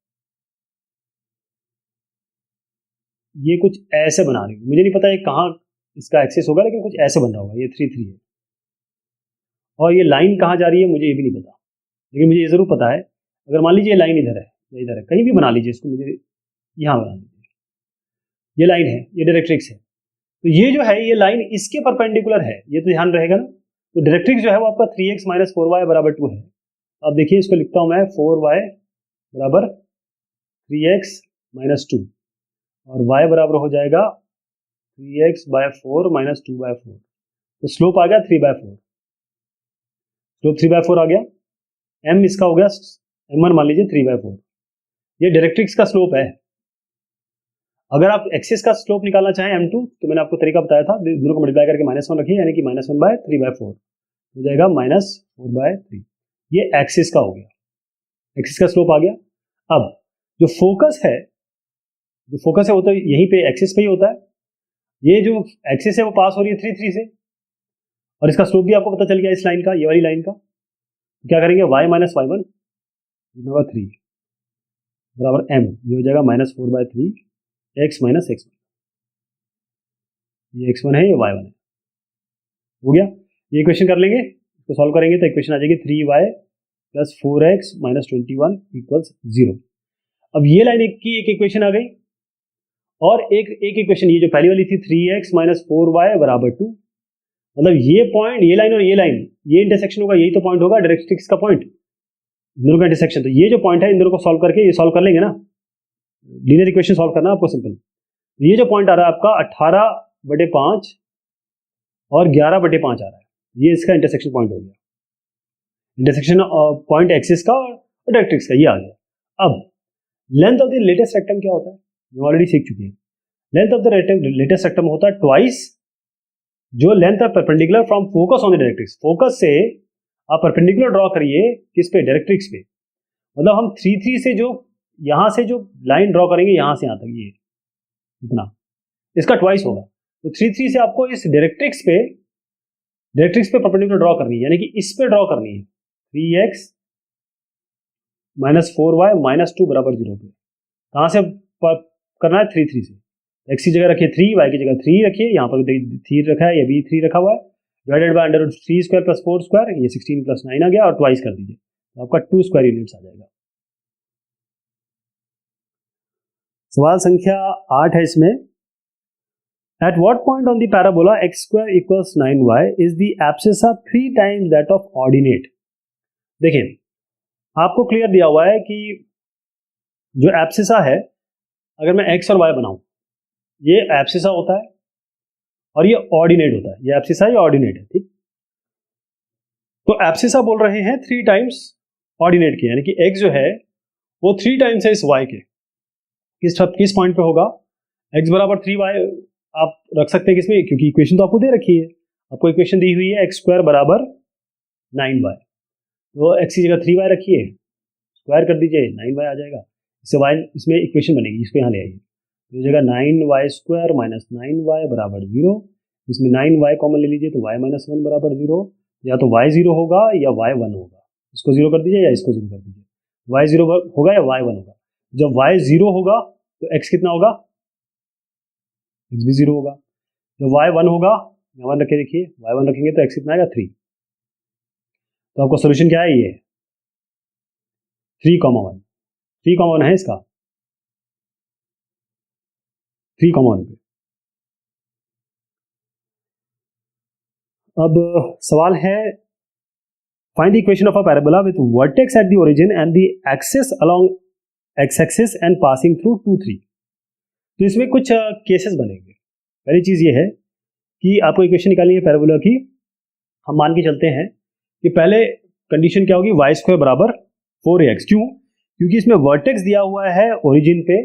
ये कुछ ऐसे बना रही है। मुझे नहीं पता ये कहाँ इसका एक्सेस होगा, लेकिन कुछ ऐसे बन रहा होगा। ये 3 3 है और ये लाइन कहाँ जा रही है मुझे ये भी नहीं पता, लेकिन मुझे ये जरूर पता है, अगर मान लीजिए ये लाइन इधर है या इधर है, कहीं भी बना लीजिए इसको, मुझे यहाँ बना लीजिए, ये लाइन है, ये डायरेक्ट्रिक्स है, तो ये जो है ये लाइन इसके परपेंडिकुलर है, ये तो ध्यान रहेगा ना। तो डायरेक्ट्रिक्स जो है वो आपका 3x माइनस 4y बराबर 2 है। अब देखिए इसको लिखता हूँ मैं 4y बराबर 3x माइनस 2 और y बराबर हो जाएगा 3x बाय 4 माइनस 2 बाय 4। तो स्लोप आ गया 3/4, स्लोप 3/4 आ गया। m इसका हो गया m1 मान लीजिए 3/4, ये डायरेक्ट्रिक्स का स्लोप है। अगर आप एक्सिस का स्लोप निकालना चाहें m2, तो मैंने आपको तरीका बताया था, दोनों को मल्टीप्लाई करके -1 रखिए, यानी कि -1/3/4 हो जाएगा -4/3। ये एक्सिस का हो गया, एक्सिस का स्लोप आ गया। अब जो फोकस है वो तो यहीं पे एक्सिस पे ही होता है। ये जो एक्सिस है वो पास हो रही है 3 3 से, और इसका स्लोप भी आपको पता चल गया इस लाइन का, ये वाली लाइन का। तो क्या करेंगे, y माइनस y1 3 बराबर m, ये हो जाएगा -4/3 x माइनस x1, ये x1 है ये y1 है, हो गया। ये इक्वेशन कर लेंगे, इसको सॉल्व करेंगे तो इक्वेशन आ जाएगी 3y plus 4x minus 21 equals 0। अब ये लाइन की एक इक्वेशन आ गई, और एक इक्वेशन ये जो पहली वाली थी 3x माइनस 4y बराबर 2, मतलब ये पॉइंट, ये लाइन और ये लाइन, ये इंटरसेक्शन होगा, यही तो पॉइंट होगा डायरेक्ट्रिक्स का पॉइंट, इन दोनों का इंटरसेक्शन। तो ये जो पॉइंट है इन दोनों को सॉल्व करके ये सॉल्व कर लेंगे ना, लीनियर इक्वेशन सॉल्व करना आपको सिंपल। ये जो पॉइंट आ रहा है आपका 18/5 और 11/5 आ रहा है, ये इसका इंटरसेक्शन पॉइंट हो गया, इंटरसेक्शन पॉइंट एक्सिस का और डायरेक्ट्रिक्स का, ये आ गया। अब length of the latus rectum क्या होता है, ये ऑलरेडी सीख चुके हैं। Length of the latus rectum होता है ट्वाइस जो लेंथ है perpendicular from focus on the directrix. Focus से आप परपेंडिकुलर ड्रॉ करिए किस पे, डायरेक्ट्रिक्स पे। मतलब हम 3 3 से जो यहां से जो लाइन ड्रॉ करेंगे यहां से यहां तक, ये इतना, इसका ट्वाइस होगा। तो 3 3 से आपको इस डायरेक्ट्रिक्स पे परपेंडिकुलर ड्रॉ करनी है, यानी कि इस पे ड्रॉ करनी है 3x माइनस 4y माइनस 2 बराबर 0 पे। कहां से करना है, 3 3 से। x की जगह रखिए 3, y की जगह 3 रखिए, यहाँ पर 3 रखा है, ये भी 3 रखा हुआ है, divided by under root 3 square plus 4 square, ये 16 प्लस 9 आ गया, और ट्वाइस कर दीजिए तो आपका 2 स्क्वायर यूनिट्स आ जाएगा। सवाल संख्या 8 है इसमें, at what point on the parabola x square equals 9y is the abscissa 3 times that of ordinate. देखिए आपको क्लियर दिया हुआ है कि जो एब्सिसा है, अगर मैं x और y बनाऊं, ये एब्सिसा होता है और ये ऑर्डिनेट होता है, ये एब्सिसा ये ऑर्डिनेट है, ठीक। तो एब्सिसा बोल रहे हैं 3 टाइम्स ऑर्डिनेट के, यानी कि x जो है वो 3 टाइम्स है इस y के। किस पॉइंट पे होगा, x बराबर 3y आप रख सकते हैं किसमें, क्योंकि इक्वेशन तो आपको दे रखी है, आपको इक्वेशन दी हुई है x स्क्वायर बराबर 9y, तो x की जगह 3y रखिए, स्क्वायर कर दीजिए, 9y आ जाएगा। इससे y इसमें इक्वेशन बनेगी, इसको यहाँ ले आइए, तो जगह 9y स्क्वायर माइनस 9y बराबर 0, इसमें 9y कॉमन ले लीजिए तो y माइनस 1 बराबर 0, या तो y 0 होगा या y 1 होगा, इसको 0 कर दीजिए या इसको 0 कर दीजिए, y 0 होगा या y 1 होगा। जब y 0 होगा तो x कितना होगा, x भी 0 होगा। जब y 1 होगा, यहाँ 1 रखे, देखिए y 1 रखेंगे तो x कितना आएगा 3। तो आपका सोल्यूशन क्या है, ये 3,1, 3,1 है इसका, 3,1 पे। अब सवाल है, find the equation of a parabola with vertex at the origin and the axis along x axis and passing through 2 3। तो इसमें कुछ केसेस बनेंगे। पहली चीज ये है कि आपको इक्वेशन निकालनी है पैराबोला की। हम मान के चलते हैं कि पहले कंडीशन क्या होगी, वाई स्क्वायर बराबर 4ax। क्यों, क्योंकि इसमें वर्टेक्स दिया हुआ है ओरिजिन पे,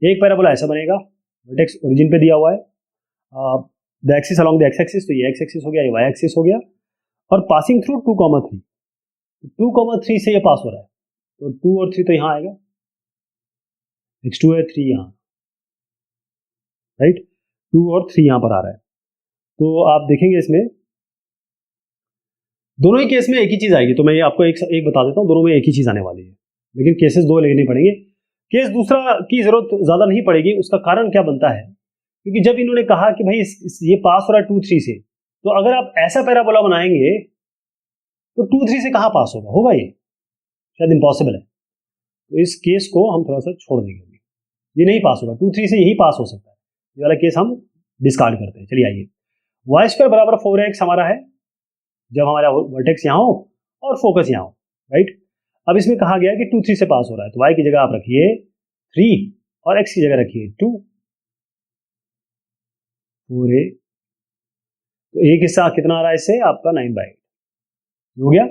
एक पैराबोला ऐसा बनेगा, वर्टेक्स ओरिजिन पे दिया हुआ है, the axis along the x axis, तो ये एक्स एक्सिस हो गया, ये वाई एक्सिस हो गया, और पासिंग थ्रू 2,3, 2,3 से ये पास हो रहा है, तो 2 और 3 तो यहाँ आएगा, x2 है, 3 यहाँ, राइट, 2 और 3 यहाँ पर आ रहा है। तो आप देखेंगे इसमें दोनों ही केस में एक ही चीज आएगी, तो मैं ये आपको एक बता देता हूँ, दोनों में एक ही चीज आने वाली है, लेकिन केसेस दो लेने पड़ेंगे। केस दूसरा की जरूरत ज्यादा नहीं पड़ेगी, उसका कारण क्या बनता है, क्योंकि जब इन्होंने कहा कि भाई ये पास हो रहा है 2-3 से, तो अगर आप ऐसा पैराबोला बनाएंगे तो 2-3 से कहाँ पास होगा, होगा ये शायद इम्पॉसिबल है, तो इस केस को हम थोड़ा सा छोड़ देंगे, ये नहीं पास होगा, 2-3 से यही पास हो सकता है, ये वाला केस हम डिस्कार्ड करते हैं। चलिए आइए, वाई स्क्वायर बराबर 4x हमारा है जब हमारा वर्टेक्स यहाँ हो और फोकस यहाँ हो, राइट। अब इसमें कहा गया कि 2-3 से पास हो रहा है, तो y की जगह आप रखिए 3 और x की जगह रखिए 2, 4a, तो एक हिस्सा कितना आ रहा है इससे आपका 9/8 हो गया,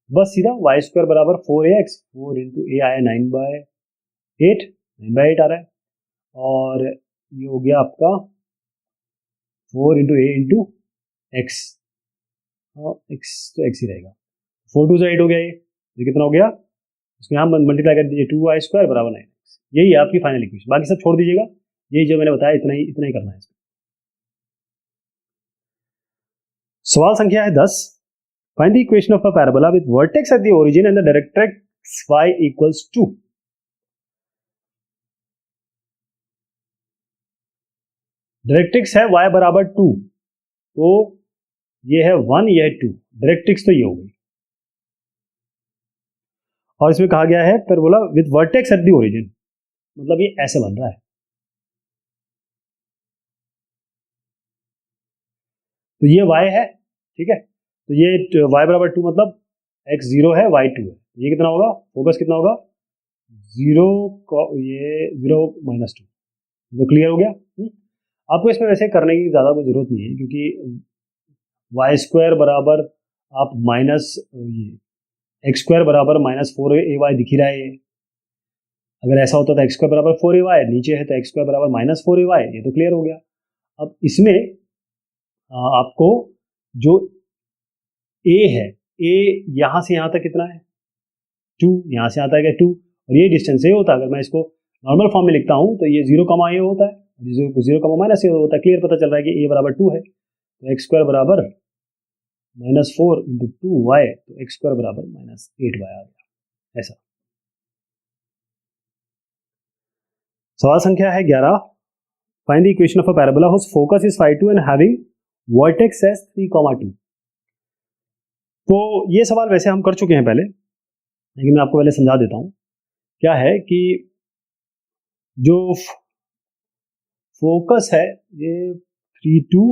बस सीधा वाई स्क्वायर बराबर 4ax, 4 इंटू ए आया 9/8, 9/8 आ रहा है, और ये हो गया आपका 4 इंटू ए इंटू एक्स, एक्स तो एक्स ही रहेगा, 4 2 से 8 हो गया, ये कितना हो गया, इसको यहाँ मल्टीप्लाई कर दीजिए, 2y स्क्वायर बराबर 9x, यही है आपकी फाइनल इक्वेशन, बाकी सब छोड़ दीजिएगा, यही जो मैंने बताया इतना ही करना है। सवाल संख्या है 10, find the equation of a parabola with vertex at the origin and the directrix y equals two. Directrix है y बराबर 2, तो ये है 1, ये है 2, डायरेक्ट्रिक्स तो ये हो गई, और इसमें कहा गया है parabola with vertex at the origin, मतलब ये ऐसे बन रहा है, तो ये y है, ठीक है, तो ये y बराबर 2 मतलब x 0 है, y 2 है, ये कितना होगा, फोकस कितना होगा 0, ये 0 -2, तो क्लियर हो गया। आपको इसमें वैसे करने की ज़्यादा कोई ज़रूरत नहीं है, क्योंकि वाई स्क्वायर बराबर आप माइनस ये एक्स स्क्वायर बराबर -4ay दिख ही रहा है, अगर ऐसा होता तो एक्स स्क्वायर बराबर 4ay, नीचे है तो एक्स स्क्वायर बराबर -4ay, ये तो क्लियर हो गया। अब इसमें आपको जो a है, a यहाँ से यहाँ तक कितना है 2, यहाँ से आता है 2, और ये डिस्टेंस a होता है, अगर मैं इसको नॉर्मल फॉर्म में लिखता हूँ तो ये 0, a होता है, 0, -a होता है, क्लियर पता चल रहा है कि a बराबर 2 है, तो एक्स स्क्वायर बराबर -4 इंटू 2y, तो एक्स स्क्वायर बराबर -8y आ गया, ऐसा। सवाल संख्या है 11, find the equation of a parabola whose focus is 5, 2 and having vertex as 3, 2। तो ये सवाल वैसे हम कर चुके हैं पहले, लेकिन मैं आपको पहले समझा देता हूं। क्या है कि जो फोकस है ये 3, 2,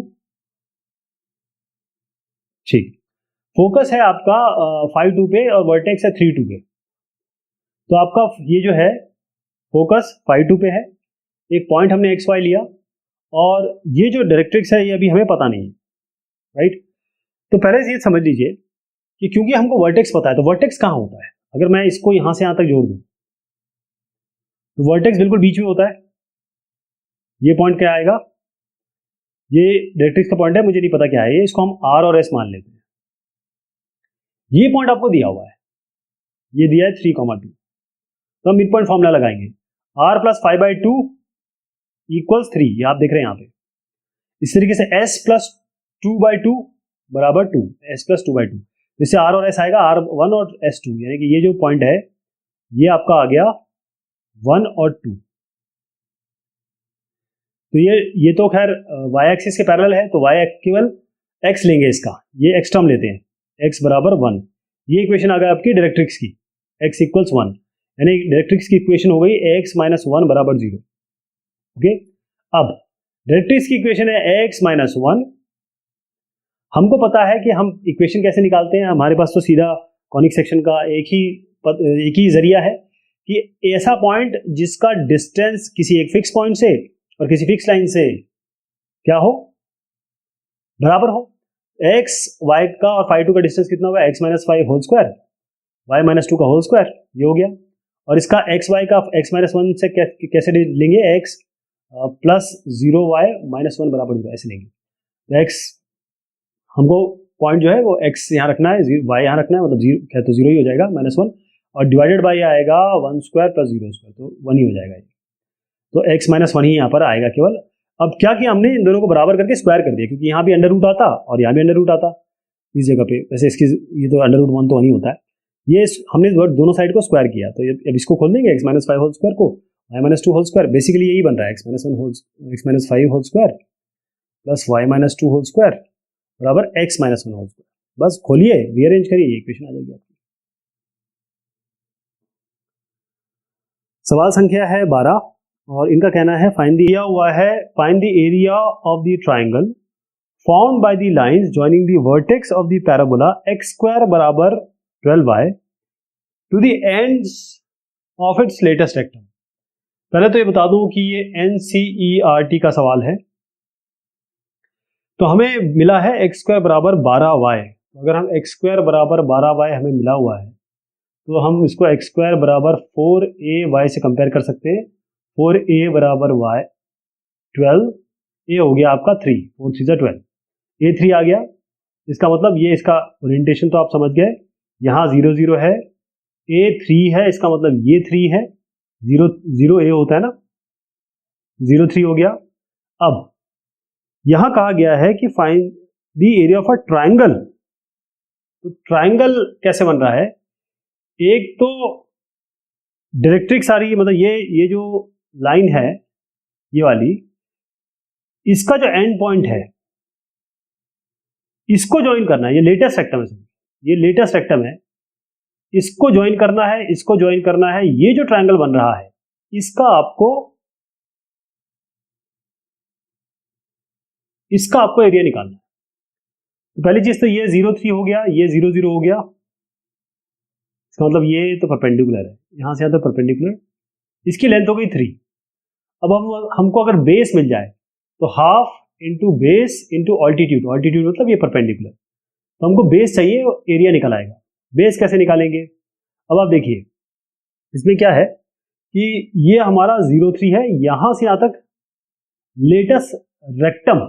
ठीक, फोकस है आपका 5, 2 पे और वर्टेक्स है 3, 2 पे, तो आपका ये जो है फोकस 5, 2 पे है, एक पॉइंट हमने एक्स वाई लिया, और ये जो डायरेक्ट्रिक्स है ये अभी हमें पता नहीं है, राइट। तो पहले से ये समझ लीजिए कि क्योंकि हमको वर्टेक्स पता है, तो वर्टेक्स कहाँ होता है, अगर मैं इसको यहां से यहां तक जोड़ दूं तो वर्टेक्स बिल्कुल बीच में होता है, ये पॉइंट क्या आएगा, ये डायरेक्ट्रिक्स का पॉइंट है, मुझे नहीं पता क्या है ये, इसको हम आर और एस मान लेते हैं, ये पॉइंट आपको दिया हुआ है, ये दिया है 3, 2, तो हम मिड पॉइंट फॉर्मूला लगाएंगे, r + 5/2 इक्वल्स 3, ये आप देख रहे हैं यहाँ पे, इस तरीके से s + 2/2 बराबर 2, s + 2/2, इससे r और s आएगा r1 और s2, यानी कि ये जो पॉइंट है ये आपका आ गया 1 और 2, तो ये तो खैर y एक्सिस के पैरेलल है, तो y केवल x लेंगे, इसका ये x टर्म लेते हैं, x बराबर 1, ये इक्वेशन आ गई आपकी डायरेक्ट्रिक्स की, x = 1, यानी डायरेक्ट्रिक्स की इक्वेशन हो गई x - 1 बराबर 0, ओके। अब डायरेक्ट्रिक्स की इक्वेशन है x - 1, हमको पता है कि हम इक्वेशन कैसे निकालते हैं, हमारे पास तो सीधा कॉनिक सेक्शन का एक ही जरिया है कि ऐसा पॉइंट जिसका डिस्टेंस किसी एक फिक्स पॉइंट से और किसी फिक्स लाइन से क्या हो, बराबर हो, x y का और 5, 2 का डिस्टेंस कितना होगा, x - 5 होल स्क्वायर, y - 2 का होल स्क्वायर, ये हो गया, और इसका एक्स वाई का एक्स माइनस वन से कैसे लेंगे, x plus 0y minus one बराबर 0 ऐसे लेंगे। तो एक्स हमको पॉइंट जो है वो एक्स यहाँ रखना है, वाई यहाँ रखना है, मतलब जीरो क्या तो जीरो ही हो जाएगा माइनस वन, और डिवाइडेड बाई आएगा 1 स्क्वायर प्लस 0 स्क्वायर, तो 1 ही हो जाएगा। तो एक्स माइनस वन ही यहाँ पर आएगा केवल। अब क्या किया हमने, इन दोनों को बराबर करके स्क्वायर कर दिया, क्योंकि यहाँ भी अंडर रूट आता और यहाँ भी अंडर रूट आता इस जगह पे। वैसे इसकी ये तो अंडर रूट वन तो 1 ही होता है। ये हमने दोनों साइड को स्क्वायर किया, तो अब इसको खोल देंगे x minus five whole square को, y minus two whole square, basically यही बन रहा है x minus five whole square plus y minus two whole square बराबर x minus one whole square. बस खोलिए, रीअरेंज करिए, ये इक्वेशन आ जाएगी आपकी। सवाल संख्या है 12 और इनका कहना है फाइंड दिया हुआ है, find the area of the triangle found by the lines joining the vertex of the parabola x square बराबर 12y to the ends of its latus rectum. पहले तो ये बता दूं कि ये NCERT का सवाल है। तो हमें मिला है एक्स स्क्वायर बराबर 12y। अगर हम एक्स स्क्वायर बराबर 12y हमें मिला हुआ है, तो हम इसको एक्स स्क्वायर बराबर 4ay से कंपेयर कर सकते हैं। 4a बराबर y 12, a हो गया आपका 3, 4 3 जा 12, a 3 आ गया। इसका मतलब ये इसका ओरिएंटेशन तो आप समझ गए, यहाँ 0 0 है, a 3 है, इसका मतलब ये 3 है, 0 0 a होता है ना, 0 3 हो गया। अब यहां कहा गया है कि find the area of a triangle. तो ट्राइंगल कैसे बन रहा है, एक तो डायरेक्ट्रिक्स आ रही है, मतलब ये जो लाइन है ये वाली, इसका जो एंड पॉइंट है इसको ज्वाइन करना है। ये लेटेस्ट रेक्टम है, ये लेटेस्ट रेक्टम है, इसको ज्वाइन करना है, इसको ज्वाइन करना है। ये जो ट्राइंगल बन रहा है इसका आपको एरिया निकालना है। तो पहली चीज तो ये 0 3 हो गया, ये 0 0 हो गया, इसका मतलब ये तो परपेंडिकुलर है, यहां से यहां तक परपेंडिकुलर, इसकी लेंथ हो गई 3। अब हमको अगर बेस मिल जाए तो half into base into altitude, altitude मतलब ये परपेंडिकुलर, तो हमको बेस चाहिए, एरिया निकल आएगा। बेस कैसे निकालेंगे, अब आप देखिए इसमें क्या है कि ये हमारा 0 3 है, यहां से यहां तक लेटेस्ट रेक्टम,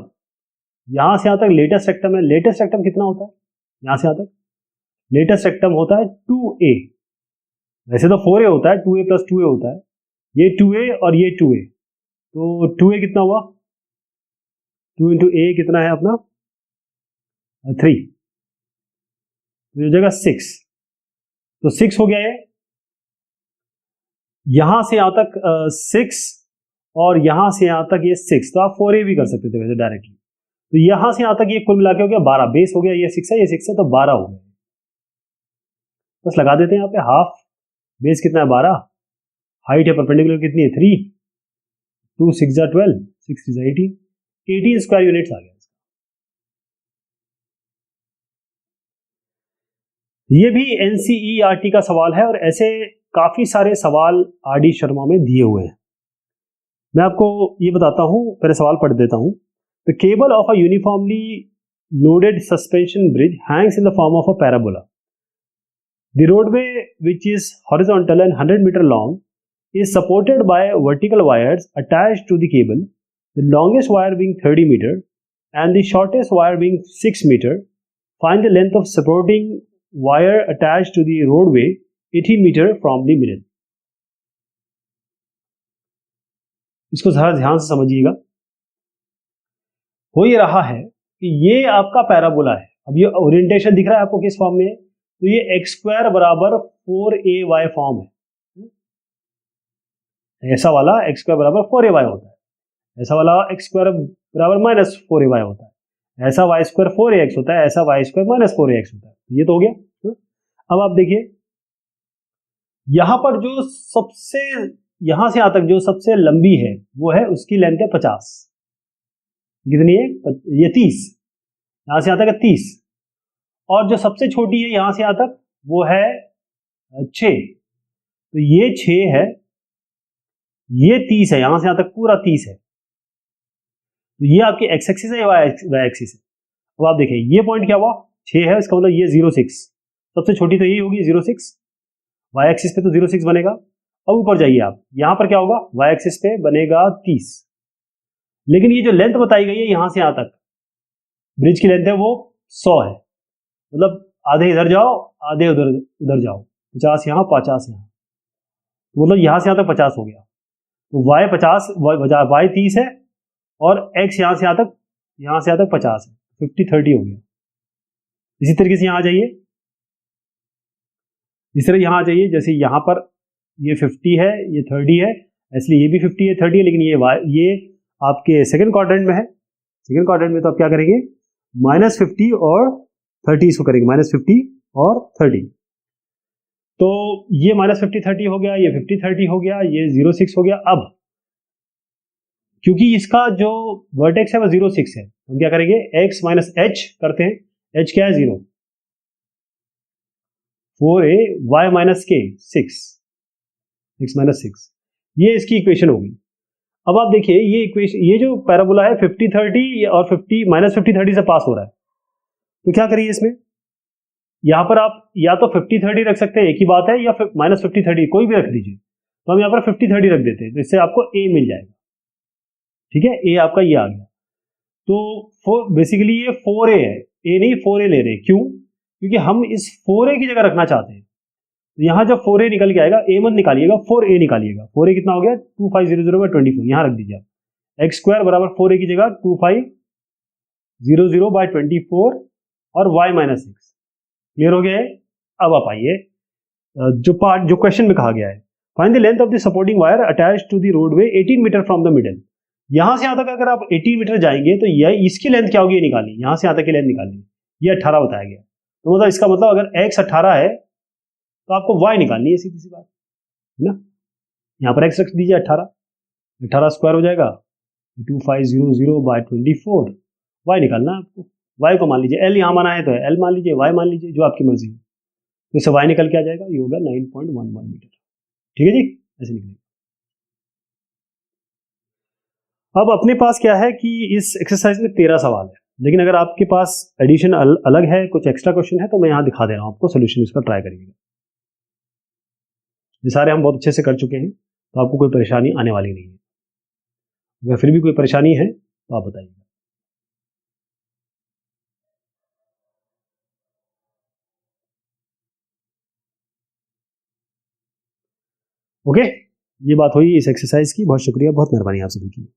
यहां से यहां तक लेटेस्ट रेक्टम है। लेटेस्ट रेक्टम कितना होता है, यहां से यहां तक लेटेस्ट रेक्टम होता है 2a, वैसे तो 4a होता है, 2a प्लस 2a होता है, ये 2a और ये 2a, तो 2a कितना हुआ, 2 इंटू a कितना है अपना 3, तो जगह 6, तो 6 हो गया ये, यहां से यहां तक 6 और यहां से यहां तक ये 6, तो आप 4a भी कर सकते थे वैसे डायरेक्टली। तो यहां से यहां तक ये कुल मिला के हो गया 12, बेस हो गया, ये 6 है, ये 6 है, तो 12 हो गया। बस लगा देते हैं यहाँ पे हाफ, बेस कितना है 12, हाइट है परपेंडिकुलर कितनी है 3, 2 6 जा 12, 6 3 जा 18, 18 स्क्वायर यूनिट्स आ गया। ये भी NCERT का सवाल है और ऐसे काफी सारे सवाल RD शर्मा में दिए हुए हैं। मैं आपको ये बताता हूं, पहले सवाल पढ़ देता हूं। The cable of a uniformly loaded suspension bridge Hanks in the form of a parabola. The roadway, which is horizontal and 100 meter long, is supported by vertical wires attached to the cable, the longest wire being 30 meter and the shortest wire being 6 meter. Find the length of supporting wire attached to the roadway 18 meter from the middle. इसको जरा ध्यान से समझिएगा। हो ये रहा है कि ये आपका पैराबोला है। अब ये ओरिएंटेशन दिख रहा है आपको किस फॉर्म में, तो ये एक्स स्क्वायर बराबर 4ay फॉर्म है। ऐसा वाला एक्स स्क्वायर बराबर 4ay होता है, ऐसा वाला एक्स स्क्वायर बराबर माइनस 4ay होता है, ऐसा वाई स्क्वायर 4ax होता है, ऐसा वाई स्क्वायर माइनस 4ax होता है। ये तो हो गया। अब आप देखिए यहां पर जो सबसे, यहां से यहां तक जो सबसे लंबी है वो है, उसकी लेंथ है 50, कितनी है ये 30, यहां से यहां तक है 30, और जो सबसे छोटी है यहां से यहां तक वो है 6, तो ये 6 है, ये 30 है, यहां से यहां तक पूरा 30 है, तो ये आपकी एक्स एक्सिस है, वाई एक्सिस है। अब आप देखिए ये पॉइंट क्या हुआ 6 है, इसका मतलब ये 0 6, सबसे छोटी तो यही होगी 0 6, वाई एक्सिस पे तो 0 6 बनेगा, अब ऊपर जाइए आप, यहां पर क्या होगा, y एक्सिस पे बनेगा 30, लेकिन ये जो लेंथ बताई गई है यहां से यहां तक, ब्रिज की लेंथ है वो 100 है, मतलब आधे इधर जाओ आधे उधर उधर जाओ, 50 यहाँ 50 यहाँ, तो मतलब यहां से यहां तक 50 हो गया, तो y 50 y 30 है और x यहां से यहां तक 50 है, 50-30 हो गया। इसी तरीके से यहां आ जाइए, इस तरह यहां आ जाइए, जैसे यहां पर ये 50 है ये 30 है, इसलिए ये भी 50 है 30 है, लेकिन ये आपके सेकंड क्वाड्रेंट में है, सेकंड क्वाड्रेंट में तो आप क्या करेंगे, -50 और 30 इसको करेंगे, -50 और 30, तो ये -50-30 हो गया, ये 50-30 हो गया, ये 0-6 हो गया। अब क्योंकि इसका जो वर्टेक्स है वो 0-6 है, हम क्या करेंगे, x माइनस एच करते हैं, h क्या है 0, 4a y माइनस के 6, x माइनस 6, ये इसकी इक्वेशन होगी। अब आप देखिए ये इक्वेशन, ये जो पैराबोला है 50-30 और 50 -50-30 से पास हो रहा है, तो क्या करिए इसमें, यहां पर आप या तो 50-30 रख सकते हैं, एक ही बात है, या -50-30 कोई भी रख दीजिए, तो हम यहाँ पर 50-30 रख देते हैं, तो इससे आपको a मिल जाएगा, ठीक है, a आपका ये आ गया, तो बेसिकली ये 4a है, a नहीं 4a ले रहे हैं, क्यों, क्योंकि हम इस 4a की जगह रखना चाहते हैं, तो यहां जब 4a निकल के आएगा, a मत निकालिएगा 4a निकालिएगा, 4a कितना हो गया 2500/24, यहां रख दीजिए आप, एक्स स्क्वायर बराबर 4a की जगह 2500/24 और y माइनस 6, क्लियर हो गया है। अब आप आइए जो क्वेश्चन में कहा गया है, find the length of the supporting wire attached to the roadway 18 metre from the middle, यहां से यहां तक अगर आप 18 मीटर जाएंगे तो यह इसकी लेंथ क्या होगी, ये निकालिए, यहां से यहां तक की लेंथ निकालिए, ये 18 बताया गया, तो मतलब इसका मतलब अगर x 18 है तो आपको y निकालनी है, सीधी सी बात है ना, यहां पर x रख दीजिए 18 स्क्वायर हो जाएगा 2500/24, y निकालना है आपको, y को मान लीजिए l यहां माना है तो l मान लीजिए, y मान लीजिए, जो आपकी मर्जी हो, तो इससे y निकल के आ जाएगा, ये होगा 9.11 मीटर, ठीक है जी, ऐसे निकलेगा। अब अपने पास क्या है कि इस एक्सरसाइज में 13 सवाल है, लेकिन अगर आपके पास एडिशन अलग है, कुछ एक्स्ट्रा क्वेश्चन है, तो मैं यहां दिखा दे रहा हूं आपको, सोल्यूशन इसका ट्राई करिएगा, ये सारे हम बहुत अच्छे से कर चुके हैं, तो आपको कोई परेशानी आने वाली नहीं है, अगर फिर भी कोई परेशानी है तो आप बताइए। ओके, ये बात हुई इस एक्सरसाइज की, बहुत शुक्रिया, बहुत मेहरबानी आप सभी की।